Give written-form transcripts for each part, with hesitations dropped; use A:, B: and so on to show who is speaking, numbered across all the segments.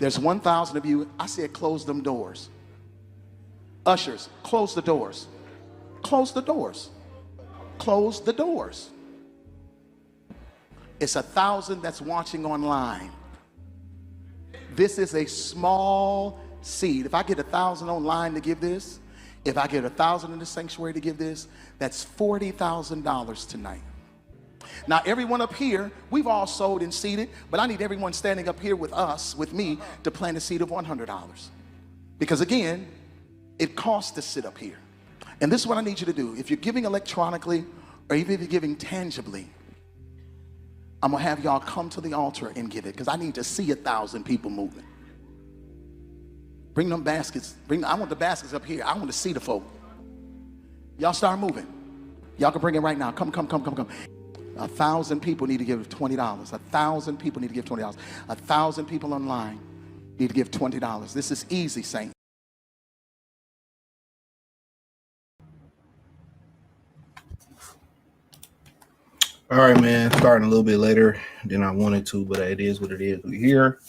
A: There's 1,000 of you. I said close them doors. Ushers, close the doors. Close the doors. Close the doors. It's 1,000 that's watching online. This is a small seed. If I get 1,000 online to give this, if I get 1,000 in the sanctuary to give this, that's $40,000 tonight. Now, everyone up here, we've all sold and seeded, but I need everyone standing up here with us, with me, to plant a seed of $100. Because again, it costs to sit up here. And this is what I need you to do. If you're giving electronically, or even if you're giving tangibly, I'm gonna have y'all come to the altar and give it, because I need to see 1,000 people moving. Bring them baskets. I want the baskets up here. I want to see the folk. Y'all start moving. Y'all can bring it right now. Come. 1,000 people need to give $20. 1,000 people need to give $20. 1,000 people online need to give $20. This is easy, saint.
B: All right, man. Starting a little bit later than I wanted to, but it is what it is. We're here.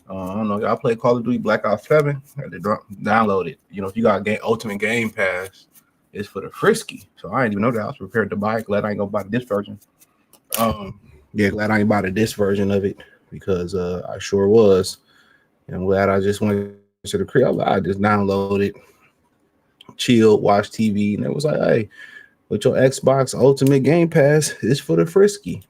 B: I don't know. Y'all play Call of Duty Black Ops 7? I had to download it. You know, if you got Ultimate Game Pass, it's for the frisky. So I didn't even know that. I was prepared to buy it. Glad I ain't gonna buy this version. Yeah, glad I ain't bought this version of it, because I sure was. And I'm glad I just went to the crib. I just downloaded, chilled, watched TV, and it was like, hey, with your Xbox Ultimate Game Pass, it's for the frisky.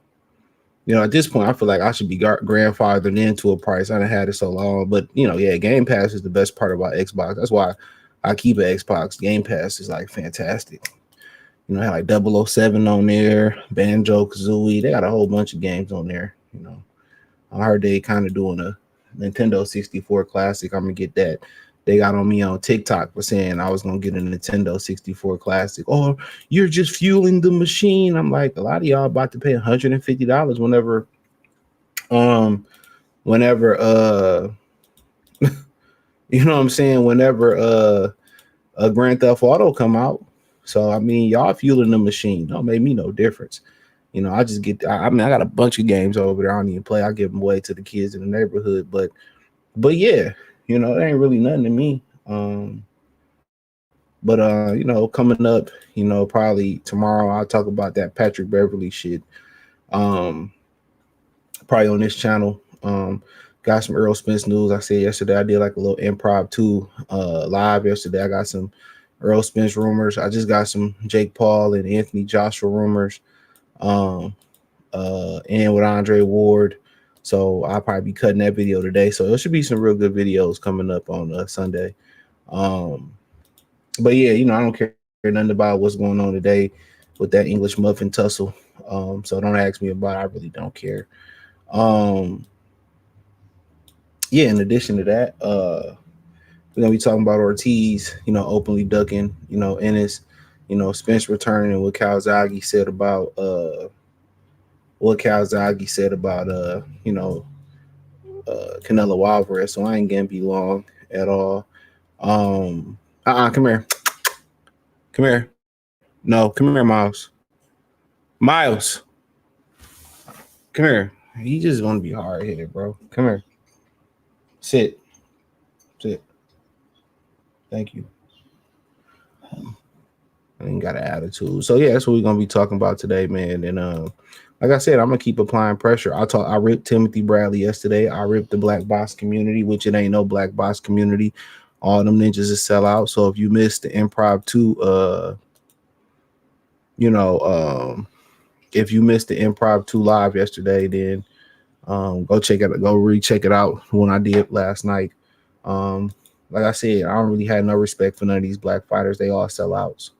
B: You know, at this point, I feel like I should be grandfathered into a price. I done had it so long, but you know, yeah, Game Pass is the best part about Xbox. That's why I keep an Xbox. Game Pass is like fantastic. You know, I had like 007 on there, Banjo Kazooie. They got a whole bunch of games on there. You know, I heard they kind of doing a Nintendo 64 Classic. I'm gonna get that. They got on me on TikTok for saying I was gonna get a Nintendo 64 Classic. Oh, you're just fueling the machine. I'm like, a lot of y'all about to pay $150 whenever you know what I'm saying, whenever a Grand Theft Auto come out. So I mean, y'all fueling the machine. Don't make me no difference. You know, I got a bunch of games over there I don't even play. I give them away to the kids in the neighborhood, but yeah. You know, it ain't really nothing to me. But you know, coming up, you know, probably tomorrow I'll talk about that Patrick Beverly shit. Probably on this channel. Got some Errol Spence news. I said yesterday I did like a little impromptu live yesterday. I got some Errol Spence rumors. I just got some Jake Paul and Anthony Joshua rumors. And with Andre Ward. So I'll probably be cutting that video today. So there should be some real good videos coming up on Sunday. But yeah, you know, I don't care nothing about what's going on today with that English muffin tussle. So don't ask me about it. I really don't care. Yeah, in addition to that, we're gonna be talking about Ortiz, you know, openly ducking, you know, Ennis, you know, Spence returning, and what Calzaghe said about you know, Canelo Alvarez. So I ain't gonna be long at all. Come here. No, come here, Miles. Come here. He just gonna be hard headed, bro. Come here. Sit. Thank you. I ain't got an attitude. So yeah, that's what we're gonna be talking about today, man. And like I said, I'm gonna keep applying pressure. I ripped Timothy Bradley yesterday. I ripped the Black Box community, which it ain't no Black Box community. All them ninjas is sell out. So if you missed the Improv 2, if you missed the Improv 2 live yesterday, then go recheck it out when I did last night. Like I said, I don't really have no respect for none of these black fighters. They all sell outs.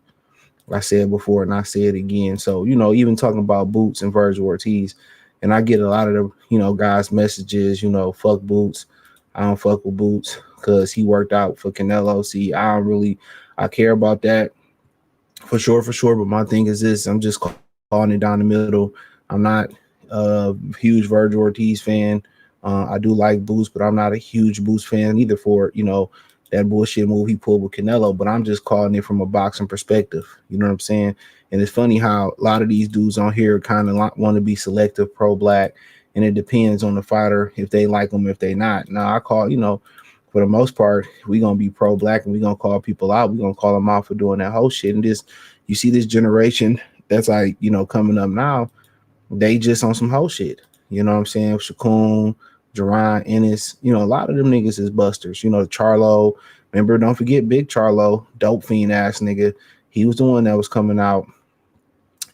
B: I said before and I say it again. So, you know, even talking about Boots and Virgil Ortiz, and I get a lot of the, you know, guys' messages, you know, fuck Boots. I don't fuck with Boots because he worked out for Canelo. See, I care about that for sure. But my thing is this, I'm just calling it down the middle. I'm not a huge Virgil Ortiz fan. I do like Boots, but I'm not a huge Boots fan either for, you know, that bullshit move he pulled with Canelo, but I'm just calling it from a boxing perspective. You know what I'm saying? And it's funny how a lot of these dudes on here kind of want to be selective pro-black and it depends on the fighter if they like them, if they not. Now I call, for the most part, we gonna be pro black and we gonna call people out. We gonna call them out for doing that whole shit. And this, you see this generation that's like, coming up now, they just on some whole shit. You know what I'm saying? Shakun, Jerron, Ennis, a lot of them niggas is busters. Charlo, remember, don't forget Big Charlo, dope fiend ass nigga. He was the one that was coming out.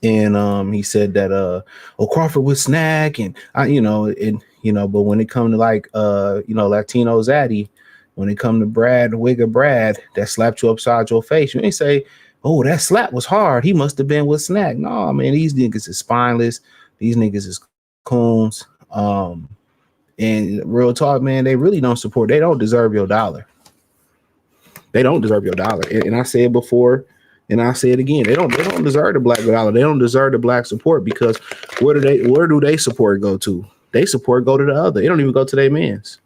B: And he said that Crawford would snack and but when it come to like Latino Zaddy, when it come to Brad, Wigger Brad, that slapped you upside your face, you ain't say, oh, that slap was hard, he must have been with snack. No, man, these niggas is spineless, these niggas is coons. And real talk, man, they really don't support, they don't deserve your dollar. They don't deserve your dollar. And I said before, and I say it again, they don't deserve the black dollar. They don't deserve the black support, because where do they support go to? They support go to the other. They don't even go to their mans.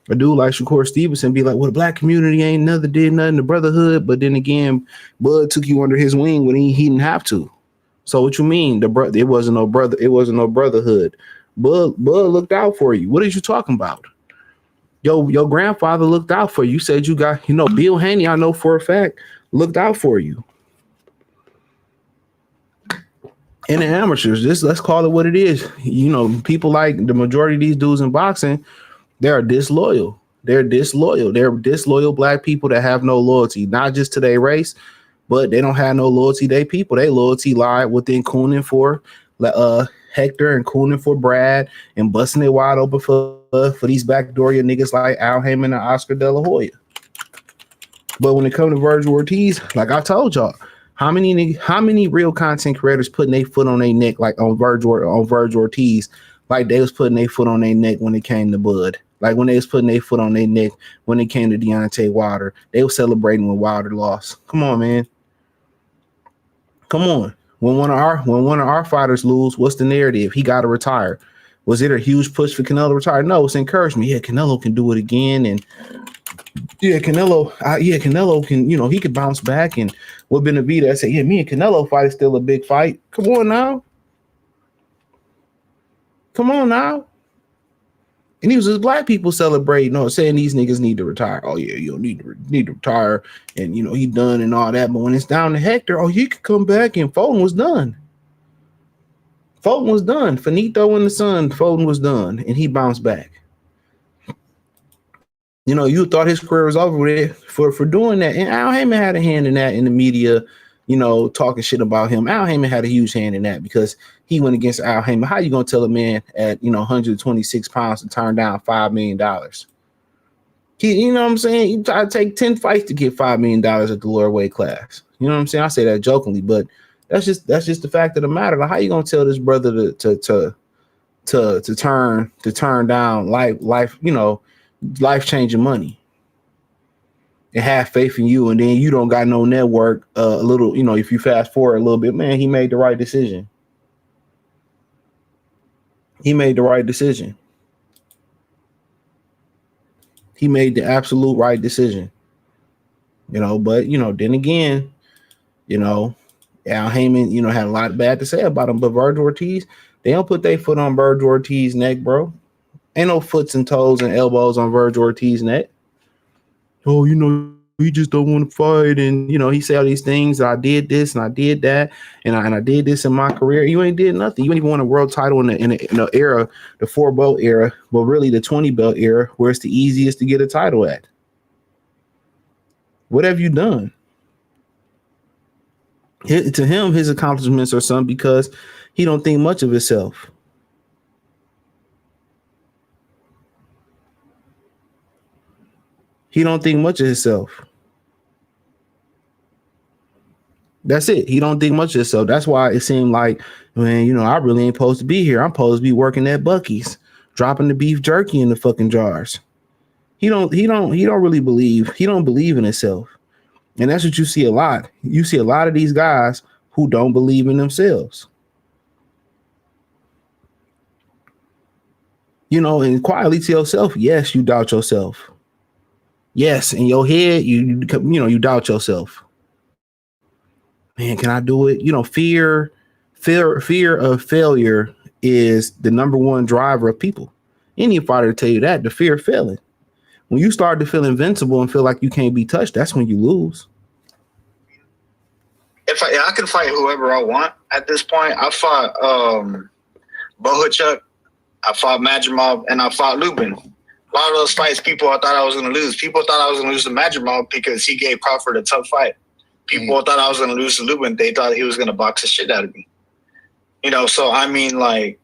B: A dude like Shakur Stevenson be like, well, the black community ain't never did nothing, the brotherhood. But then again, Bud took you under his wing when he didn't have to. So what you mean? It wasn't no brother. It wasn't no brotherhood. Bud looked out for you. What are you talking about? Your grandfather looked out for you. You said you got, Bill Haney, I know for a fact, looked out for you. And the amateurs, let's call it what it is. People like the majority of these dudes in boxing, they're disloyal. They're disloyal. They're disloyal black people that have no loyalty, not just to their race, but they don't have no loyalty to their people. They loyalty lie within cooning for Hector and cooning for Brad and busting it wide open for these backdooria niggas like Al Heyman and Oscar De La Hoya. But when it comes to Virgil Ortiz, like I told y'all, how many real content creators putting their foot on their neck, like on Virgil Ortiz, like they was putting their foot on their neck when it came to Bud, like when they was putting their foot on their neck when it came to Deontay Wilder, they were celebrating when Wilder lost. Come on, man. Come on. When one of our fighters lose, what's the narrative? He got to retire. Was it a huge push for Canelo to retire? No, it's encouragement. Yeah, Canelo can do it again, and Canelo can, he could bounce back. And what Benavidez, I said, yeah, me and Canelo fight is still a big fight. Come on now. And he was just black people celebrating, saying these niggas need to retire. Oh yeah, you need to retire, and he done and all that. But when it's down to Hector, oh, he could come back, and Fulton was done. Finito in the sun, Fulton was done, and he bounced back. You thought his career was over with it for doing that. And Al Heyman had a hand in that in the media, talking shit about him. Al Heyman had a huge hand in that because he went against Al Heyman. How you going to tell a man at, 126 pounds to turn down $5 million? You know what I'm saying? You try to take 10 fights to get $5 million at the lower weight class. You know what I'm saying? I say that jokingly, but that's just the fact of the matter. Like, how you going to tell this brother to turn down life-changing money and have faith in you, and then you don't got no network? A little, if you fast forward a little bit, man, he made the right decision. He made the absolute right decision. But then again, Al Heyman, had a lot bad to say about him. But Virgil Ortiz, they don't put their foot on Virgil Ortiz's neck, bro. Ain't no foots and toes and elbows on Virgil Ortiz's neck. Oh, he just don't want to fight, and he say all these things. I did this and I did that, and I did this in my career. You ain't did nothing. You ain't even won a world title in the era, the 4-belt era, but really the 20-belt era, where it's the easiest to get a title at. What have you done? To him, his accomplishments are something because he don't think much of himself. He don't think much of himself. That's it. He don't think much of himself. That's why it seemed like, man, I really ain't supposed to be here. I'm supposed to be working at Buc-ee's, dropping the beef jerky in the fucking jars. He don't really believe. He don't believe in himself. And that's what you see a lot. You see a lot of these guys who don't believe in themselves. And quietly to yourself, yes, you doubt yourself. Yes, in your head, you doubt yourself. Man, can I do it? Fear of failure is the number one driver of people. Any fighter tell you that, the fear of failing. When you start to feel invincible and feel like you can't be touched, that's when you lose.
C: If I can fight whoever I want at this point, I fought Bohuchuk, I fought Madrimov, and I fought Lubin. A lot of those fights, people I thought I was going to lose. People thought I was going to lose to Madrimov because he gave Crawford a tough fight. People thought I was going to lose to Lubin. They thought he was going to box the shit out of me. You know, so I mean, like,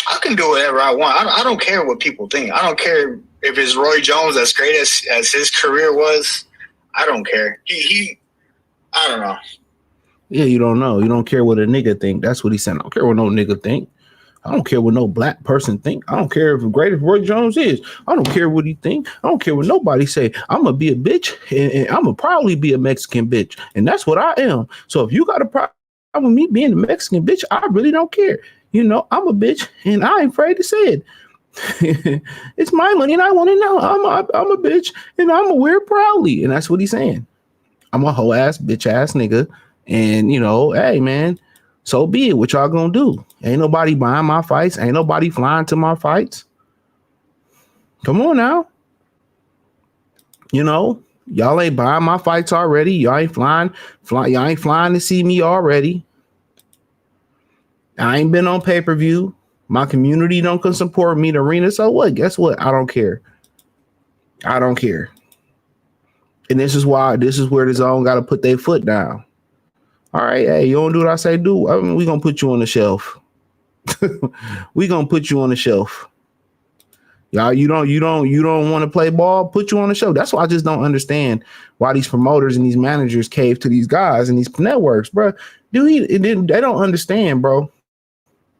C: I can do whatever I want. I don't care what people think. I don't care if it's Roy Jones, as great as his career was. I don't care. I don't know.
B: Yeah, you don't know. You don't care what a nigga think. That's what he said. I don't care what no nigga think. I don't care what no black person think. I don't care if great as Roy Jones is. I don't care what he think. I don't care what nobody say. I'm gonna be a bitch, and I'm gonna probably be a Mexican bitch, and that's what I am. So if you got a problem with me being a Mexican bitch, I really don't care. You know, I'm a bitch, and I ain't afraid to say it. It's my money, and I want to know. I'm a bitch, and I'm gonna wear it proudly, and that's what he's saying. I'm a hoe ass bitch ass nigga, and you know, hey man. So be it. What y'all gonna do? Ain't nobody buying my fights. Ain't nobody flying to my fights. Come on now. You know, y'all ain't buying my fights already. Y'all ain't flying. Y'all ain't flying to see me already. I ain't been on pay-per-view. My community don't come support me in the arena. So what? Guess what? I don't care. I don't care. And this is where the zone got to put their foot down. All right, hey, you don't do what I say do. I mean, we gonna put you on the shelf. We gonna put you on the shelf. Y'all, you don't want to play ball, put you on the show. That's why I just don't understand why these promoters and these managers cave to these guys and these networks, bro. They don't understand, bro,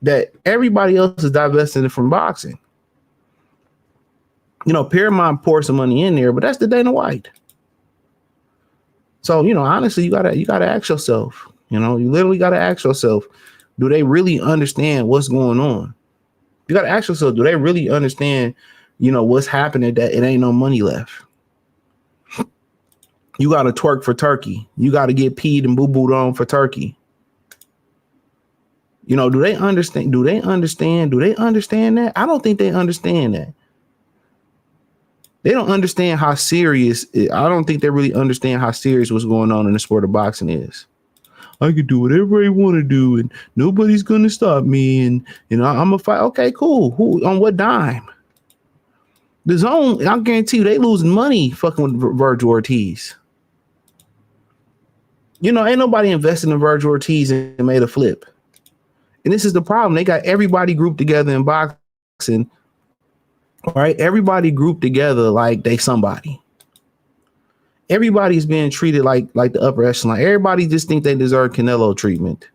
B: that everybody else is divested from boxing. You know, Paramount poured some money in there, but that's the Dana White. So, you know, honestly, you gotta ask yourself, you know, you literally gotta ask yourself, do they really understand what's going on? You gotta ask yourself, do they really understand, you know, what's happening, that it ain't no money left? You gotta twerk for turkey. You gotta get peed and boo-booed on for turkey. You know, do they understand that? I don't think they understand that. They don't understand how serious. I don't think they really understand how serious what's going on in the sport of boxing is. I can do whatever I want to do, and nobody's gonna stop me. And you know, I'm gonna fight. Okay, cool. Who on what dime? The zone. I guarantee you, they losing money fucking with Virgil Ortiz. You know, ain't nobody invested in Virgil Ortiz and made a flip. And this is the problem. They got everybody grouped together in boxing. All right, everybody grouped together like they somebody. Everybody's being treated like the upper echelon. Everybody just think they deserve Canelo treatment.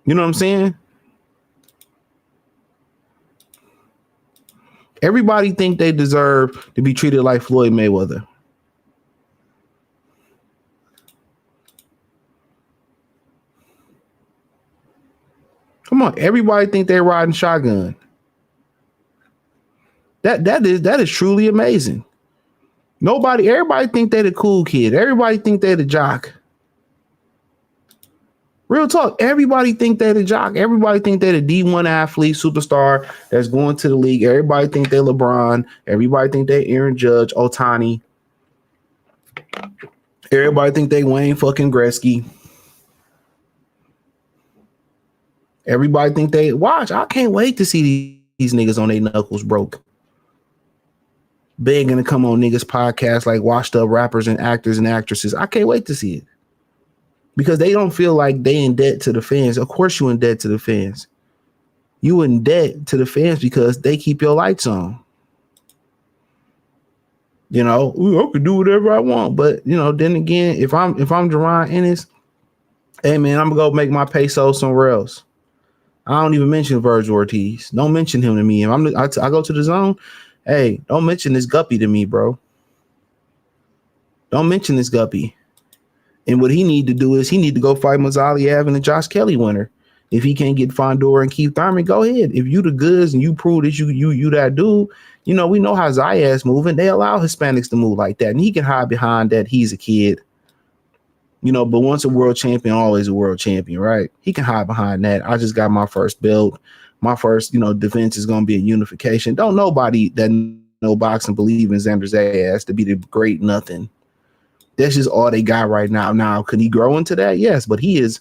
B: You know what I'm saying? Everybody think they deserve to be treated like Floyd Mayweather. Come on, everybody think they're riding shotgun. That is truly amazing. Everybody think they the cool kid. Everybody think they the jock. Real talk, everybody think they the jock. Everybody think they the D1 athlete, superstar that's going to the league. Everybody think they LeBron. Everybody think they Aaron Judge, Ohtani. Everybody think they Wayne fucking Gretzky. Everybody think they watch. I can't wait to see these niggas on their knuckles broke, begging to come on niggas podcasts like washed up rappers and actors and actresses. I can't wait to see it because they don't feel like they in debt to the fans. Of course you in debt to the fans. You in debt to the fans because they keep your lights on. You know, I could do whatever I want, but you know, then again, if I'm Jerron Ennis, hey man, I'm gonna go make my peso somewhere else. I don't even mention Virgil Ortiz. Don't mention him to me. If I go to the zone, hey, don't mention this guppy to me, bro. Don't mention this guppy. And what he need to do is he need to go fight Mazzali and the Josh Kelly winner. If he can't get Fondor and Keith Thurman, go ahead. If you the goods and you prove that you that dude, you know, we know how Zayas moving. They allow Hispanics to move like that. And he can hide behind that he's a kid. But once a world champion, always a world champion, right? He can hide behind that. I just got my first belt. My first, defense is going to be a unification. Don't nobody that know boxing believe in Xander Zayas to be the great nothing. That's just all they got right now. Now, could he grow into that? Yes, but he's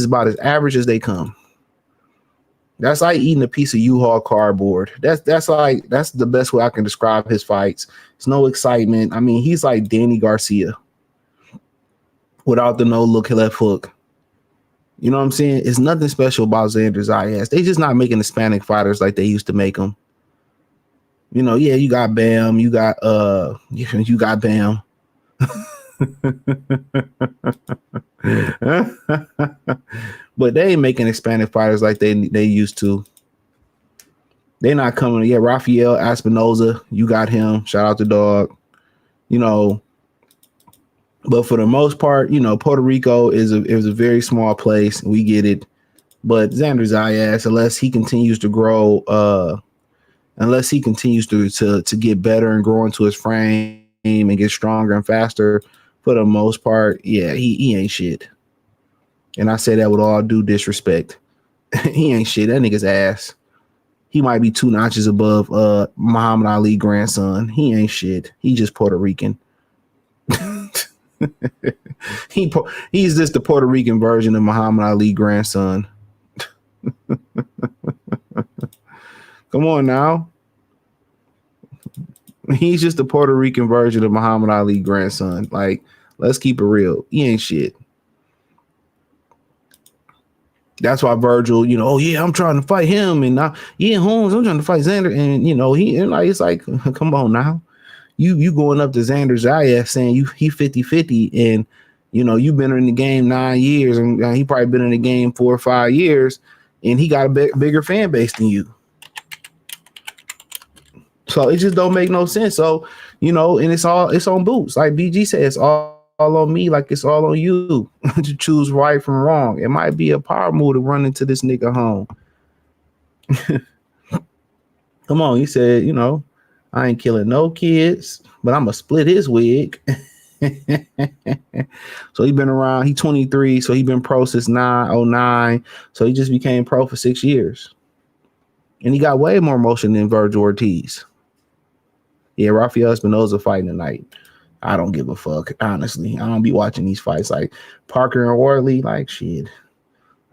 B: about as average as they come. That's like eating a piece of U-Haul cardboard. That's the best way I can describe his fights. It's no excitement. I mean, he's like Danny Garcia without the no look left hook. You know what I'm saying? It's nothing special about Xander Zayas. They just not making Hispanic fighters like they used to make them. Yeah, you got Bam, you got Bam. But they ain't making Hispanic fighters like they used to. They're not coming. Yeah, Rafael Espinoza, you got him. Shout out to dog. But for the most part, Puerto Rico is a very small place. We get it. But Xander Zayas, unless he continues to grow, unless he continues to get better and grow into his frame and get stronger and faster, for the most part, yeah, he ain't shit. And I say that with all due disrespect. He ain't shit. That nigga's ass. He might be 2 notches above Muhammad Ali grandson. He ain't shit. He just Puerto Rican. He's just the Puerto Rican version of Muhammad Ali grandson. Come on now. He's just the Puerto Rican version of Muhammad Ali grandson. Like, let's keep it real. He ain't shit. That's why Virgil, oh yeah, I'm trying to fight him, and Holmes, I'm trying to fight Xander, and it's like, come on now, you going up to Xander Zayas saying he 50-50, and you've been in the game 9 years, and he probably been in the game 4 or 5 years, and he got a bigger fan base than you. So it just don't make no sense. So and it's on Boots, like BG said, it's all on me, like it's all on you to choose right from wrong. It might be a power move to run into this nigga home. Come on, he said, I ain't killing no kids, but I'm gonna split his wig. So he been around, he 23, so he been pro since 09. So he just became pro for 6 years. And he got way more motion than Virgil Ortiz. Yeah, Rafael Espinoza fighting tonight. I don't give a fuck, honestly. I don't be watching these fights like Parker and Worley. Like, shit.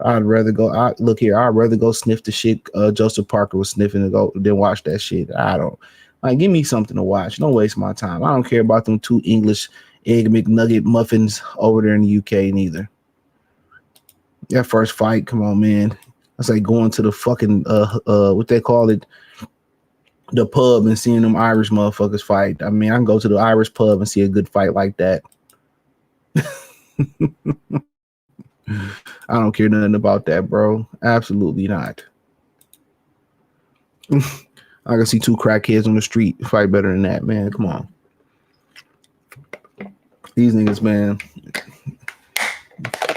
B: I'd rather go sniff the shit Joseph Parker was sniffing than watch that shit. I don't. Like, give me something to watch. Don't waste my time. I don't care about them 2 English egg McNugget muffins over there in the UK neither. That first fight, come on, man. That's like going to the fucking what they call it, the pub, and seeing them Irish motherfuckers fight. I mean, I can go to the Irish pub and see a good fight like that. I don't care nothing about that, bro. Absolutely not. I can see 2 crackheads on the street fight better than that, man. Come on. These niggas, man,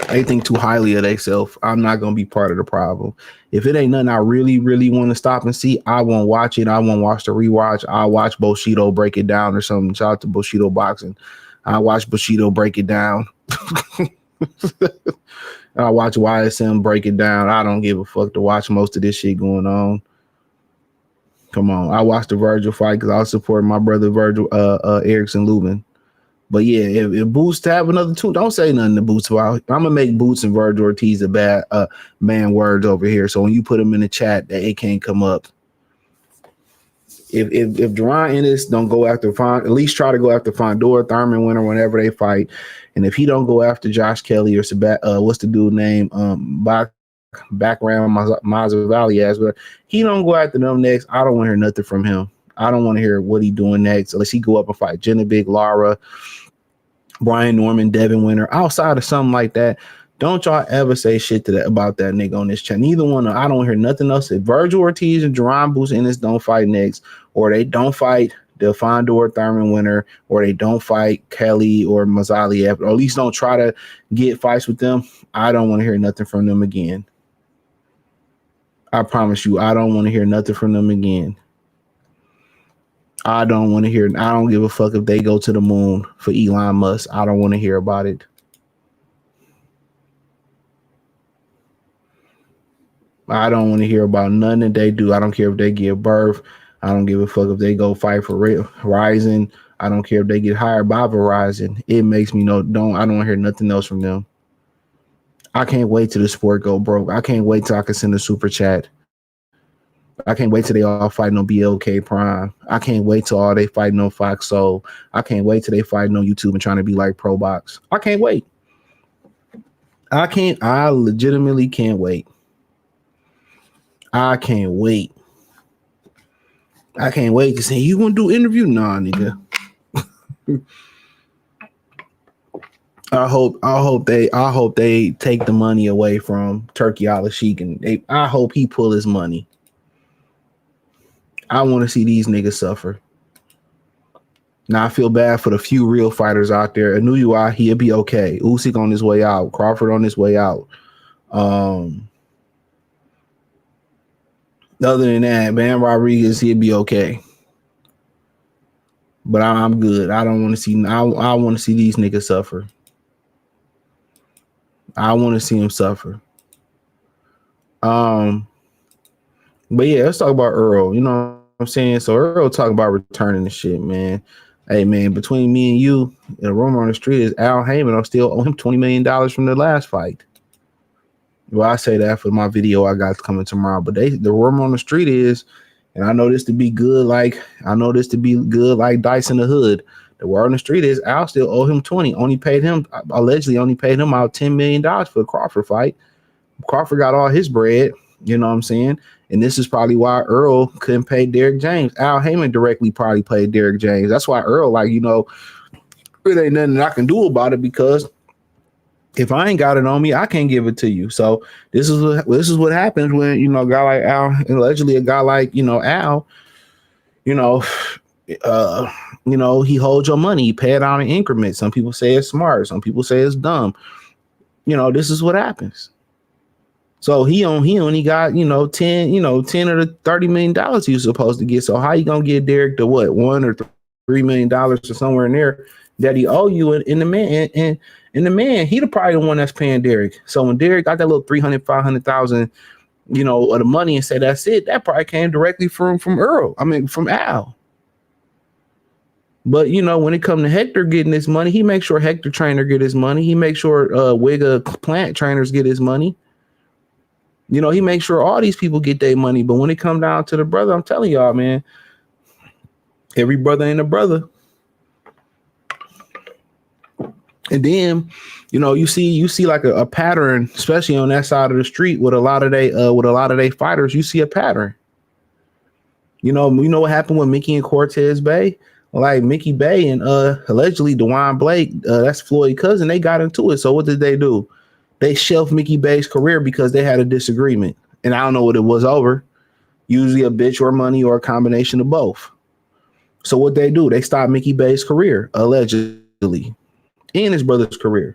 B: they think too highly of themselves. I'm not going to be part of the problem. If it ain't nothing I really, really want to stop and see, I won't watch it. I won't watch the rewatch. I'll watch Bushido break it down or something. Shout out to Bushido Boxing. I'll watch Bushido break it down. I'll watch YSM break it down. I don't give a fuck to watch most of this shit going on. Come on. I watched the Virgil fight because I was supporting my brother Virgil Erickson Lubin. But yeah, if Boots to have another 2, don't say nothing to Boots about. I'm gonna make Boots and Virgil Ortiz a bad man words over here. So when you put them in the chat, that it can't come up. If Deron Ennis don't go after at least try to go after Fondor, Thurman winner whenever they fight, and if he don't go after Josh Kelly or what's the dude name background Mazzavali, but he don't go after them next, I don't want to hear nothing from him. I don't want to hear what he doing next unless he go up and fight Genevieve, Lara, Brian Norman, Devin Winter. Outside of something like that, don't y'all ever say shit to that about that nigga on this channel. Neither one. I don't hear nothing else. If Virgil Ortiz and Jerron Boots Ennis don't fight next, or they don't fight the Fondor Thurman winner, or they don't fight Kelly or Mazzaliev, or at least don't try to get fights with them, I don't want to hear nothing from them again. I promise you, I don't want to hear nothing from them again. I don't want to hear. I don't give a fuck if they go to the moon for Elon Musk. I don't want to hear about it. I don't want to hear about nothing that they do. I don't care if they give birth. I don't give a fuck if they go fight for Verizon. I don't care if they get hired by Verizon. It makes me I don't want to hear nothing else from them. I can't wait till the sport go broke. I can't wait till I can send a super chat. I can't wait till they all fighting on BLK Prime. I can't wait till all they fighting on Fox Soul. I can't wait till they fighting on YouTube and trying to be like Pro Box. I can't wait. I legitimately can't wait. I can't wait. I can't wait to say, you gonna do interview? Nah, nigga. I hope they take the money away from Turkey Al-Sheikh and I hope he pull his money. I want to see these niggas suffer. Now I feel bad for the few real fighters out there. Anuyuwa, he'll be okay. Usyk on his way out. Crawford on his way out. Other than that, Bam Rodriguez, he'll be okay. But I'm good. I don't want to see. I want to see these niggas suffer. I want to see them suffer. But yeah, let's talk about Errol. You know what I'm saying? So Errol talking about returning the shit, man. Hey man, between me and you, the rumor on the street is Al Heyman will still owe him $20 million from the last fight. Well, I say that for my video I got coming tomorrow. But the rumor on the street is, and I know this to be good, like Dice in the Hood. The word on the street is Al still owe him 20. Allegedly only paid him out $10 million for the Crawford fight. Crawford got all his bread, you know what I'm saying? And this is probably why Earl couldn't pay Derek James. Al Heyman directly probably paid Derek James. That's why Earl, it ain't nothing I can do about it, because if I ain't got it on me, I can't give it to you. So this is what happens when, a guy like Al, allegedly a guy like, Al, he holds your money. He pay it out in increments. Some people say it's smart. Some people say it's dumb. This is what happens. So he only got, 10 or the $30 million he was supposed to get. So how you gonna get Derek to what, $1 or $3 million or somewhere in there that he owe you? And the man, he probably the one that's paying Derek. So when Derek got that little 300, 500,000, of the money and said that's it, that probably came directly from Al. But when it comes to Hector getting his money, he makes sure Hector trainer get his money. He makes sure Wigga plant trainers get his money. He makes sure all these people get their money. But when it comes down to the brother, I'm telling y'all, man, every brother ain't a brother. And then, you see like a pattern, especially on that side of the street with a lot of they fighters. You see a pattern. You know what happened with Mickey and Cortez Bay? Like Mickey Bay and allegedly DeJuan Blake, that's Floyd's cousin. They got into it. So what did they do? They shelved Mickey Bay's career because they had a disagreement. And I don't know what it was over. Usually a bitch or money or a combination of both. So what they do, they stopped Mickey Bay's career, allegedly, and his brother's career.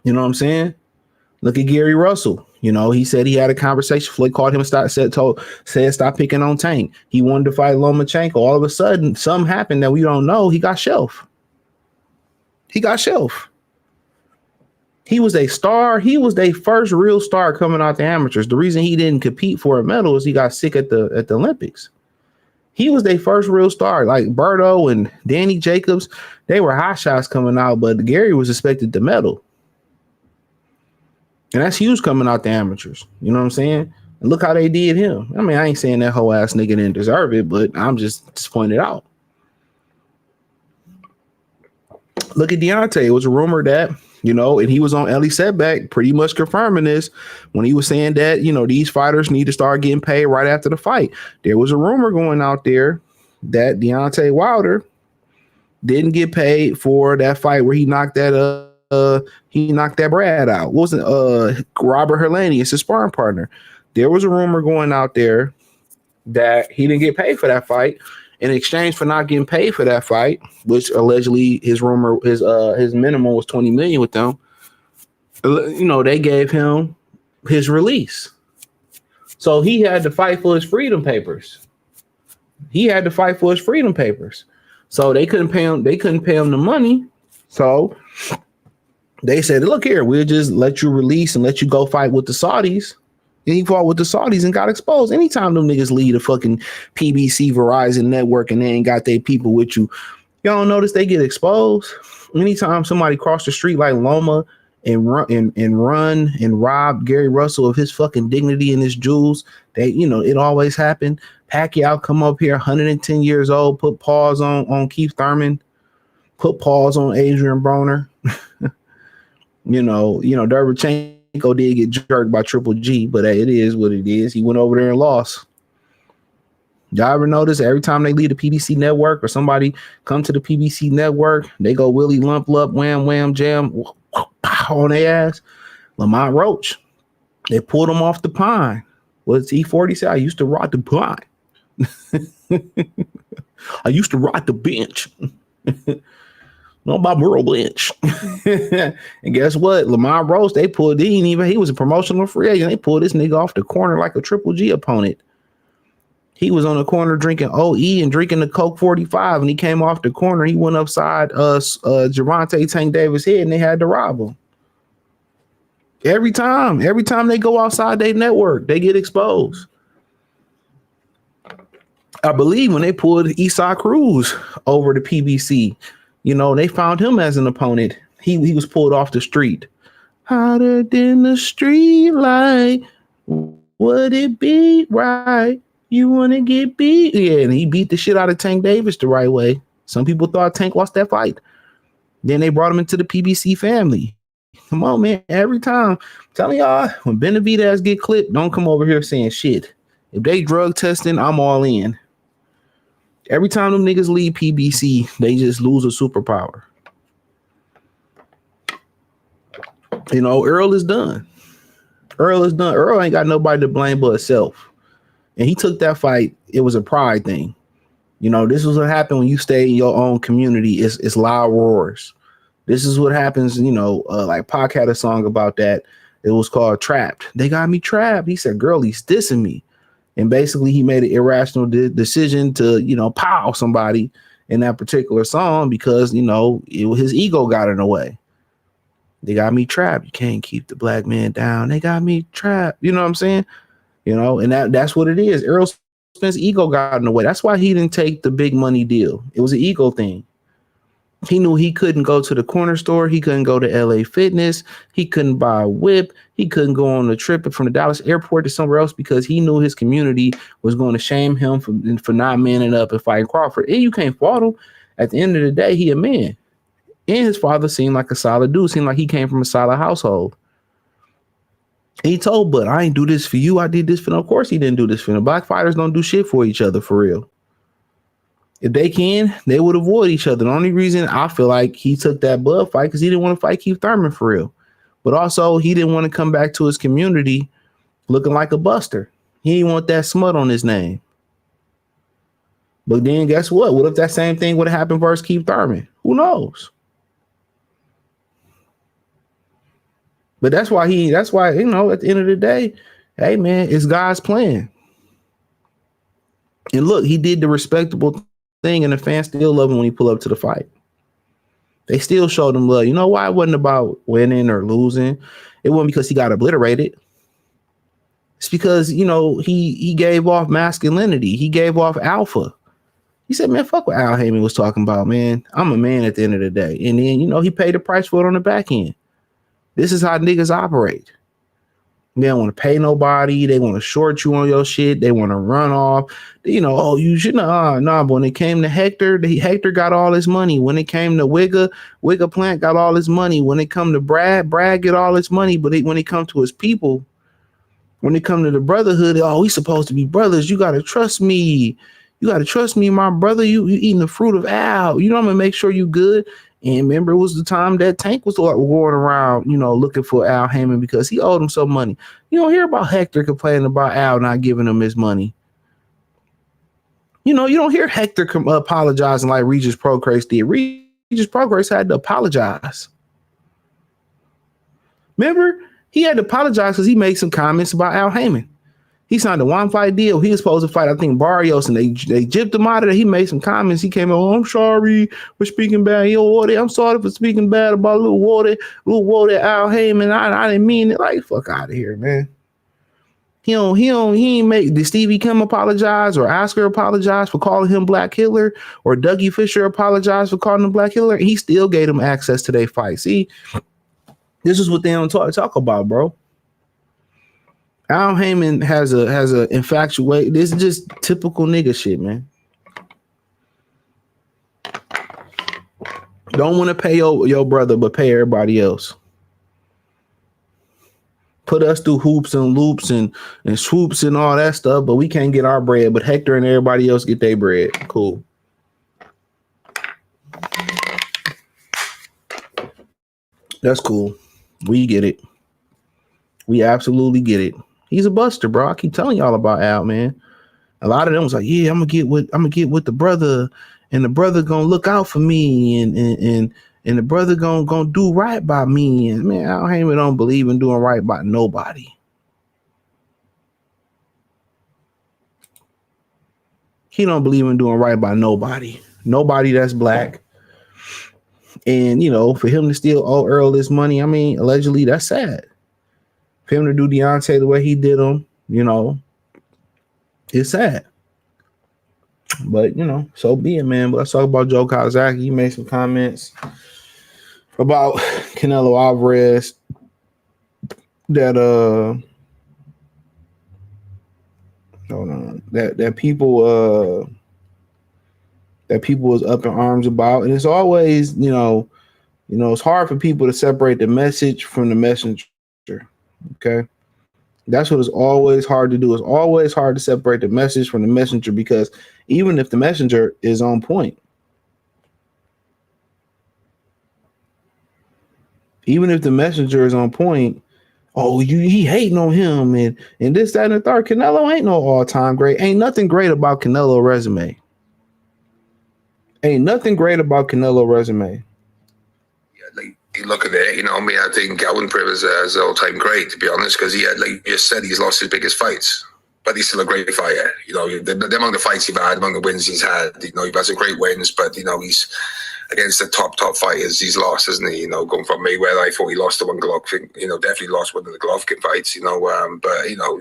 B: You know what I'm saying? Look at Gary Russell. He said he had a conversation. Floyd called him and said stop picking on Tank. He wanted to fight Lomachenko. All of a sudden, something happened that we don't know. He got shelved. He was a star. He was their first real star coming out the amateurs. The reason he didn't compete for a medal is he got sick at the Olympics. He was their first real star. Like Berto and Danny Jacobs, they were hot shots coming out, but Gary was expected to medal. And that's huge coming out the amateurs. You know what I'm saying? And look how they did him. I mean, I ain't saying that whole ass nigga didn't deserve it, but I'm just pointing it out. Look at Deontay. It was a rumor that, and he was on Ellie Setback pretty much confirming this when he was saying that, these fighters need to start getting paid right after the fight. There was a rumor going out there that Deontay Wilder didn't get paid for that fight where he knocked that Brad out. What was it? Robert Hernandez, his sparring partner. There was a rumor going out there that he didn't get paid for that fight. In exchange for not getting paid for that fight, which allegedly his minimum was $20 million with them, they gave him his release. So he had to fight for his freedom papers. So they couldn't pay him. They couldn't pay him the money. So they said, "Look here, we'll just let you release and let you go fight with the Saudis And he fought with the Saudis and got exposed. Anytime them niggas lead a fucking PBC Verizon network and they ain't got their people with you, y'all don't notice they get exposed. Anytime somebody cross the street like Loma and run and rob Gary Russell of his fucking dignity and his jewels, they, you know, it always happened. Pacquiao come up here 110 years old, put pause on Keith Thurman, put pause on Adrian Broner. you know, Derevchenko did get jerked by Triple G, but hey, it is what it is. He went over there and lost. Y'all ever notice every time they leave the PBC network or somebody come to the PBC network, they go Willie Lump Lup, wham, wham, jam on their ass? Lamont Roach, they pulled him off the pine. What's E40 say? I used to ride the pine. I used to ride the bench. No, by Merrill Lynch. And guess what? Lamont Roach, they pulled, he was a promotional free agent. They pulled this nigga off the corner like a Triple G opponent. He was on the corner drinking OE and drinking the Coke 45, and he came off the corner. He went upside Gervonta Tank Davis' head, and they had to rob him. Every time they go outside their network, they get exposed. I believe when they pulled Esau Cruz over to PBC, you know, they found him as an opponent. He was pulled off the street. Hotter than the street light, would it be right? You want to get beat? Yeah, and he beat the shit out of Tank Davis the right way. Some people thought Tank lost that fight. Then they brought him into the PBC family. Come on, man. Every time. I'm telling y'all, when Benavidez get clipped, don't come over here saying shit. If they drug testing, I'm all in. Every time them niggas leave PBC, they just lose a superpower. You know, Errol is done. Errol ain't got nobody to blame but himself. And he took that fight. It was a pride thing. You know, this is what happened when you stay in your own community. It's loud roars. This is what happens, you know, like Pac had a song about that. It was called Trapped. They got me trapped. He said, girl, he's dissing me. And basically he made an irrational decision to, you know, pow somebody in that particular song because, you know, his ego got in the way. They got me trapped. You can't keep the black man down. They got me trapped. You know what I'm saying? You know, and that's what it is. Errol Spence ego got in the way. That's why he didn't take the big money deal. It was an ego thing. He knew he couldn't go to the corner store. He couldn't go to LA Fitness. He couldn't buy a whip. He couldn't go on a trip from the Dallas airport to somewhere else because he knew his community was going to shame him for not manning up and fighting Crawford. And you can't fault him. At the end of the day, he a man. And his father seemed like a solid dude. Seemed like he came from a solid household. He told Bud, I ain't do this for you. I did this for them. Of course he didn't do this for them. Black fighters don't do shit for each other for real. If they can, they would avoid each other. The only reason I feel like he took that Bud fight because he didn't want to fight Keith Thurman for real. But also he didn't want to come back to his community looking like a buster. He didn't want that smut on his name. But then guess what? What if that same thing would have happened versus Keith Thurman? Who knows? But that's why, you know, at the end of the day, hey, man, it's God's plan. And look, he did the respectable thing, and the fans still love him when he pull up to the fight. They still showed him love. You know why? It wasn't about winning or losing. It wasn't because he got obliterated. It's because, you know, he gave off masculinity. He gave off alpha. He said, man, fuck what Al Heyman was talking about, man. I'm a man at the end of the day. And then, you know, he paid the price for it on the back end. This is how niggas operate. They don't want to pay nobody. They want to short you on your shit. They want to run off. You know, oh, you should nah. But when it came to Hector, Hector got all his money. When it came to Wigga Plant got all his money. When it come to Brad get all his money. But when it come to his people, when it come to the brotherhood, oh, we supposed to be brothers. You got to trust me. You got to trust me, my brother. You eating the fruit of Al. You know, I'm going to make sure you good. And remember, it was the time that Tank was going around, you know, looking for Al Heyman because he owed him some money. You don't hear about Hector complaining about Al not giving him his money. You know, you don't hear Hector apologizing like Regis Prograis did. Regis Prograis had to apologize. Remember, he had to apologize because he made some comments about Al Heyman. He signed a one-fight deal. He was supposed to fight, I think, Barrios, and they gypped him out of there. He made some comments. He came out, oh, I'm sorry for speaking bad. I'm sorry for speaking bad about Lil Water, Al Heyman. I didn't mean it. Like, fuck out of here, man. He ain't make, did Stevie Kim apologize or Oscar apologize for calling him Black Hitler or Dougie Fisher apologize for calling him Black Hitler? He still gave them access to their fight. See, this is what they don't talk about, bro. Al Heyman has a infatuation. This is just typical nigga shit, man. Don't want to pay your brother, but pay everybody else. Put us through hoops and loops and swoops and all that stuff, but we can't get our bread. But Hector and everybody else get their bread. Cool. That's cool. We get it. We absolutely get it. He's a buster, bro. I keep telling y'all about Al, man. A lot of them was like, yeah, I'm gonna get with the brother, and the brother gonna look out for me, and the brother gonna do right by me. And man, Al Heyman don't believe in doing right by nobody. He don't believe in doing right by nobody. Nobody that's black. And you know, for him to still owe Earl this money, I mean, allegedly, that's sad. For him to do Deontay the way he did him, you know, it's sad. But you know, so be it, man. But let's talk about Joe Calzaghe. He made some comments about Canelo Alvarez that that people was up in arms about. And it's always, you know, it's hard for people to separate the message from the messenger. Okay. That's what is always hard to do. It's always hard to separate the message from the messenger, because even if the messenger is on point, oh, he hating on him and this, that, and the third. Canelo ain't no all-time great. Ain't nothing great about Canelo resume.
D: Like, you look at it, you know, I mean, I think Galvin Priv is all-time great, to be honest, because he had, like you just said, he's lost his biggest fights, but he's still a great fighter. You know, the among the fights he's had, among the wins he's had, you know, he's had some great wins, but, you know, he's against the top fighters, he's lost, isn't he? You know, going from Mayweather, I thought he lost the one Golovkin, you know, definitely lost one of the Golovkin fights, you know, but, you know,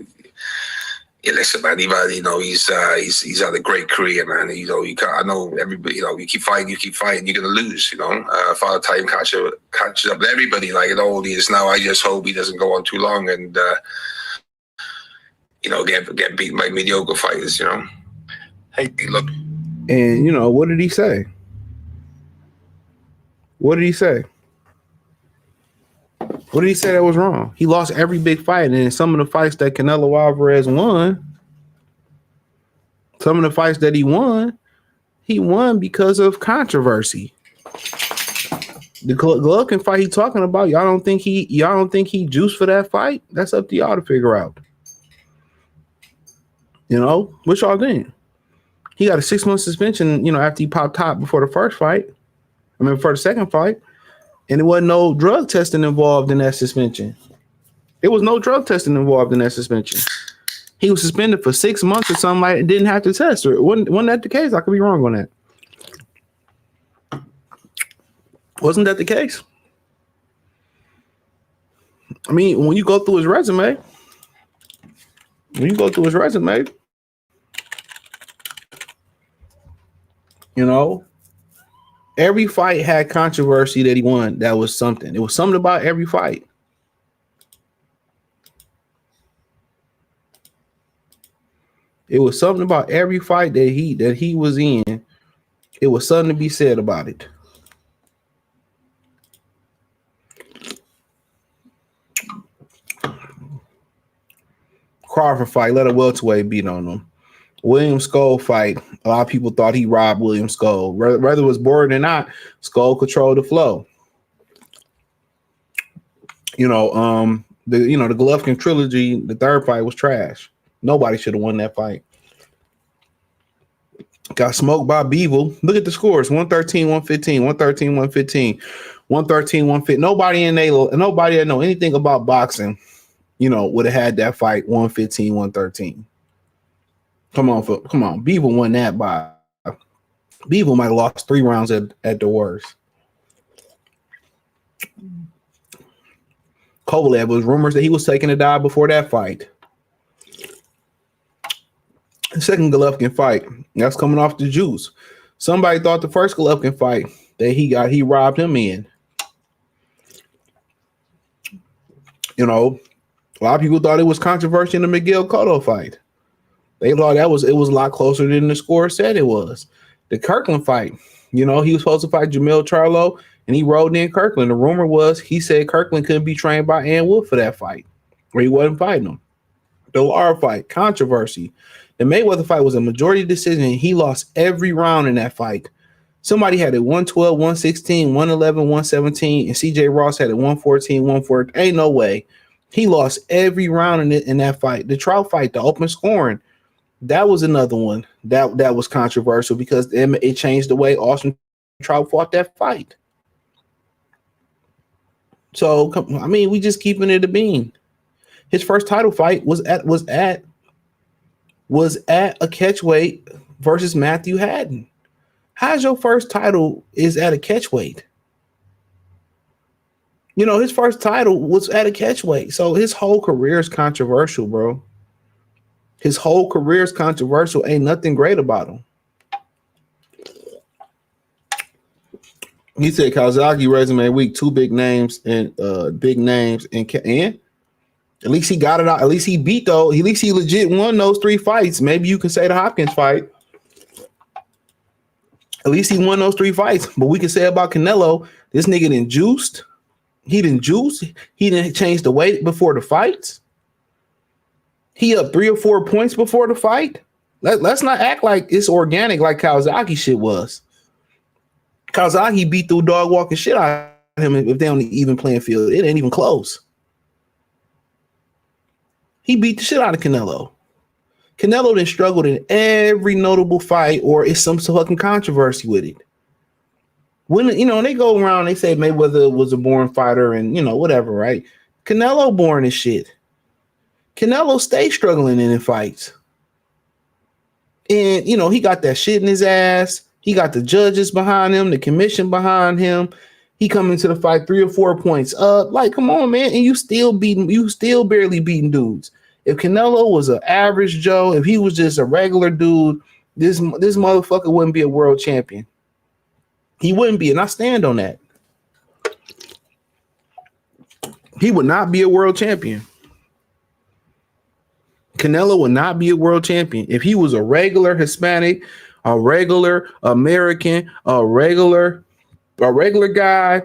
D: yeah, listen, man. He's had a great career, man. You know, you can't. I know everybody. You know, you keep fighting, you're gonna lose. You know, Father Time catches up with everybody. Like it all is now. I just hope he doesn't go on too long and you know, get beaten by mediocre fighters. You know, hey, look.
B: And you know, what did he say? What did he say that was wrong? He lost every big fight, and in some of the fights that Canelo Alvarez won, some of the fights that he won because of controversy. The Golovkin fight he talking about, y'all don't think he juiced for that fight? That's up to y'all to figure out. You know, what y'all think? He got a 6-month suspension, you know, after he popped top before the first fight. Before the second fight. And there wasn't no drug testing involved in that suspension. There was no drug testing involved in that suspension. He was suspended for 6 months or something like that, didn't have to test. Or wasn't that the case? I could be wrong on that. Wasn't that the case? I mean, when you go through his resume, you know, every fight had controversy that he won. That was something. It was something about every fight. It was something about every fight that he was in. It was something to be said about it. Crawford fight, let a welterweight beat on him. William Skull fight, a lot of people thought he robbed William Skull. Whether it was boring or not, Skull controlled the flow. You know, the Golovkin trilogy, the third fight was trash. Nobody should have won that fight. Got smoked by Beevil. Look at the scores: 113, 115, 113, 115, 113, 115. Nobody that know anything about boxing, you know, would have had that fight 115, 113. Come on. Beevil won that by. Beevil might have lost 3 rounds at the worst. Kovalev was rumors that he was taking a dive before that fight. The second Golovkin fight, that's coming off the juice. Somebody thought the first Golovkin fight that he robbed him in. You know, a lot of people thought it was controversial in the Miguel Cotto fight. They thought it was a lot closer than the score said it was. The Kirkland fight, you know, he was supposed to fight Jamil Charlo, and he rode in Kirkland. The rumor was he said Kirkland couldn't be trained by Ann Wood for that fight, or he wasn't fighting him. The Lara fight, controversy. The Mayweather fight was a majority decision, and he lost every round in that fight. Somebody had it 112, 116, 111, 117, and CJ Ross had it 114, 114. Ain't no way. He lost every round in that fight. The Trout fight, the open scoring, that was another one that was controversial because it changed the way Austin Trout fought that fight. So, I mean, we just keeping it a bean. His first title fight was at a catchweight versus Matthew Haddon. How's your first title is at a catchweight? You know, his first title was at a catchweight. So his whole career is controversial, bro. His whole career is controversial. Ain't nothing great about him. He said Calzaghe resume week, two big names and at least he got it out. At least he beat though. At least he legit won those 3 fights. Maybe you can say the Hopkins fight. At least he won those 3 fights. But we can say about Canelo, this nigga done juiced. He didn't juice. He didn't change the weight before the fights. He up 3 or 4 points before the fight. Let's not act like it's organic like Calzaghe shit was. Calzaghe beat the dog walking shit out of him if they on the even playing field. It ain't even close. He beat the shit out of Canelo. Canelo then struggled in every notable fight or it's some fucking controversy with it. When, you know, they go around, they say Mayweather was a born fighter and, you know, whatever, right? Canelo born as shit. Canelo stay struggling in fights. And, you know, he got that shit in his ass. He got the judges behind him, the commission behind him. He come into the fight 3 or 4 points up. Like, come on, man. And you still barely beating dudes. If Canelo was an average Joe, if he was just a regular dude, this motherfucker wouldn't be a world champion. He wouldn't be, and I stand on that. He would not be a world champion. Canelo would not be a world champion. If he was a regular Hispanic, a regular American, a regular guy,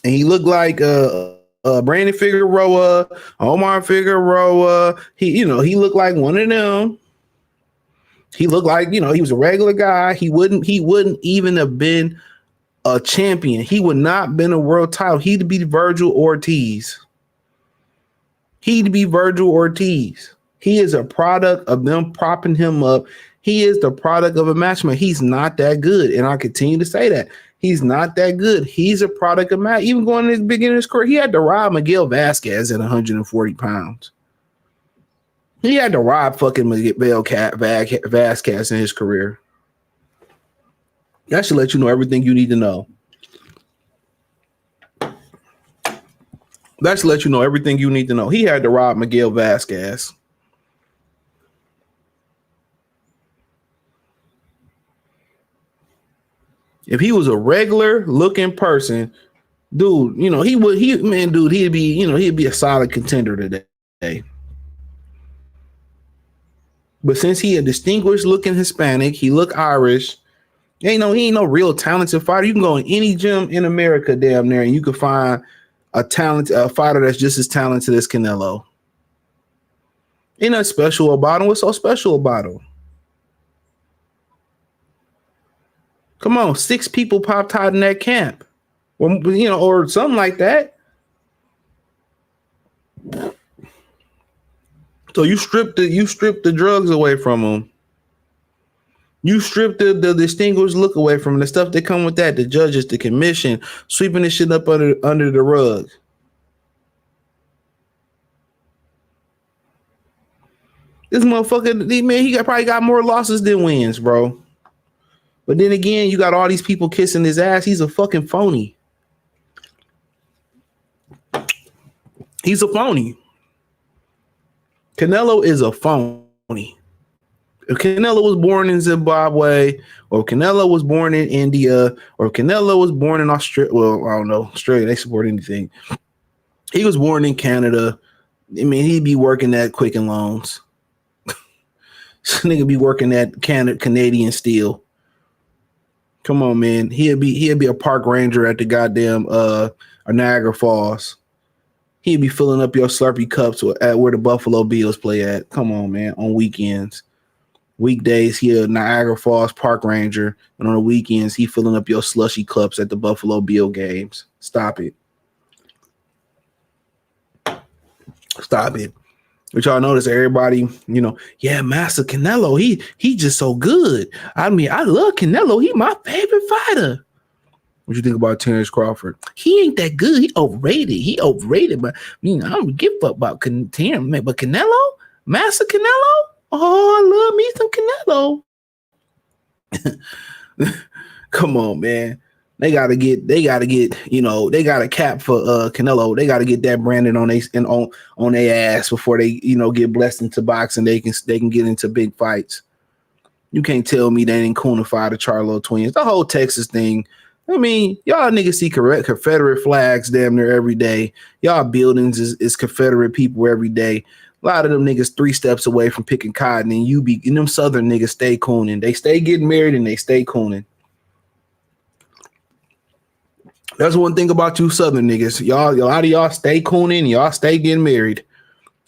B: and he looked like Brandon Figueroa, Omar Figueroa, he looked like one of them. He looked like, he was a regular guy. He wouldn't even have been a champion. He would not have been a world title. He'd be Virgil Ortiz. He is a product of them propping him up. He is the product of a matchmaker. He's not that good. And I continue to say that. He's not that good. He's a product of match. Even going in his beginning of his career, he had to rob Miguel Vasquez at 140 pounds. He had to rob fucking Miguel Vasquez in his career. That should let you know everything you need to know. That should let you know everything you need to know. He had to rob Miguel Vasquez. If he was a regular looking person, dude, he'd be a solid contender today. But since he a distinguished looking Hispanic, he look Irish, he ain't no real talented fighter. You can go in any gym in America damn near and you can find a fighter that's just as talented as Canelo. Ain't nothing special about him. What's so special about him? Come on, 6 people popped out in that camp, or something like that. So you stripped the drugs away from him. You stripped the distinguished look away from him. The stuff that come with that, the judges, the commission, sweeping this shit up under the rug. This motherfucker, man, he probably got more losses than wins, bro. But then again, you got all these people kissing his ass. He's a fucking phony. He's a phony. Canelo is a phony. If Canelo was born in Zimbabwe, or Canelo was born in India, or Canelo was born in Australia, well, I don't know, Australia, they support anything. He was born in Canada. I mean, he'd be working at Quicken Loans. This nigga be working at Canadian Steel. Come on, man. He'd be a park ranger at the goddamn Niagara Falls. He'd be filling up your Slurpee cups at where the Buffalo Bills play at. Come on, man. On weekends. Weekdays, he a Niagara Falls park ranger, and on the weekends, he filling up your slushy cups at the Buffalo Bill games. Stop it. Stop it. But y'all notice everybody, yeah, Master Canelo, he just so good. I mean, I love Canelo. He my favorite fighter. What you think about Terrence Crawford? He ain't that good. He overrated. But I don't give a fuck about Terrence. But Canelo, Master Canelo, oh, I love me some Canelo. Come on, man. They gotta get, they got a cap for Canelo. They gotta get that branded on their ass before they, get blessed into boxing. They can get into big fights. You can't tell me they ain't coonify the Charlo twins. The whole Texas thing. I mean, y'all niggas see Confederate flags damn near every day. Y'all buildings is Confederate people every day. A lot of them niggas 3 steps away from picking cotton, and them Southern niggas stay cooning. They stay getting married and they stay cooning. That's one thing about you Southern niggas. Y'all, a lot of y'all stay cooning, y'all stay getting married.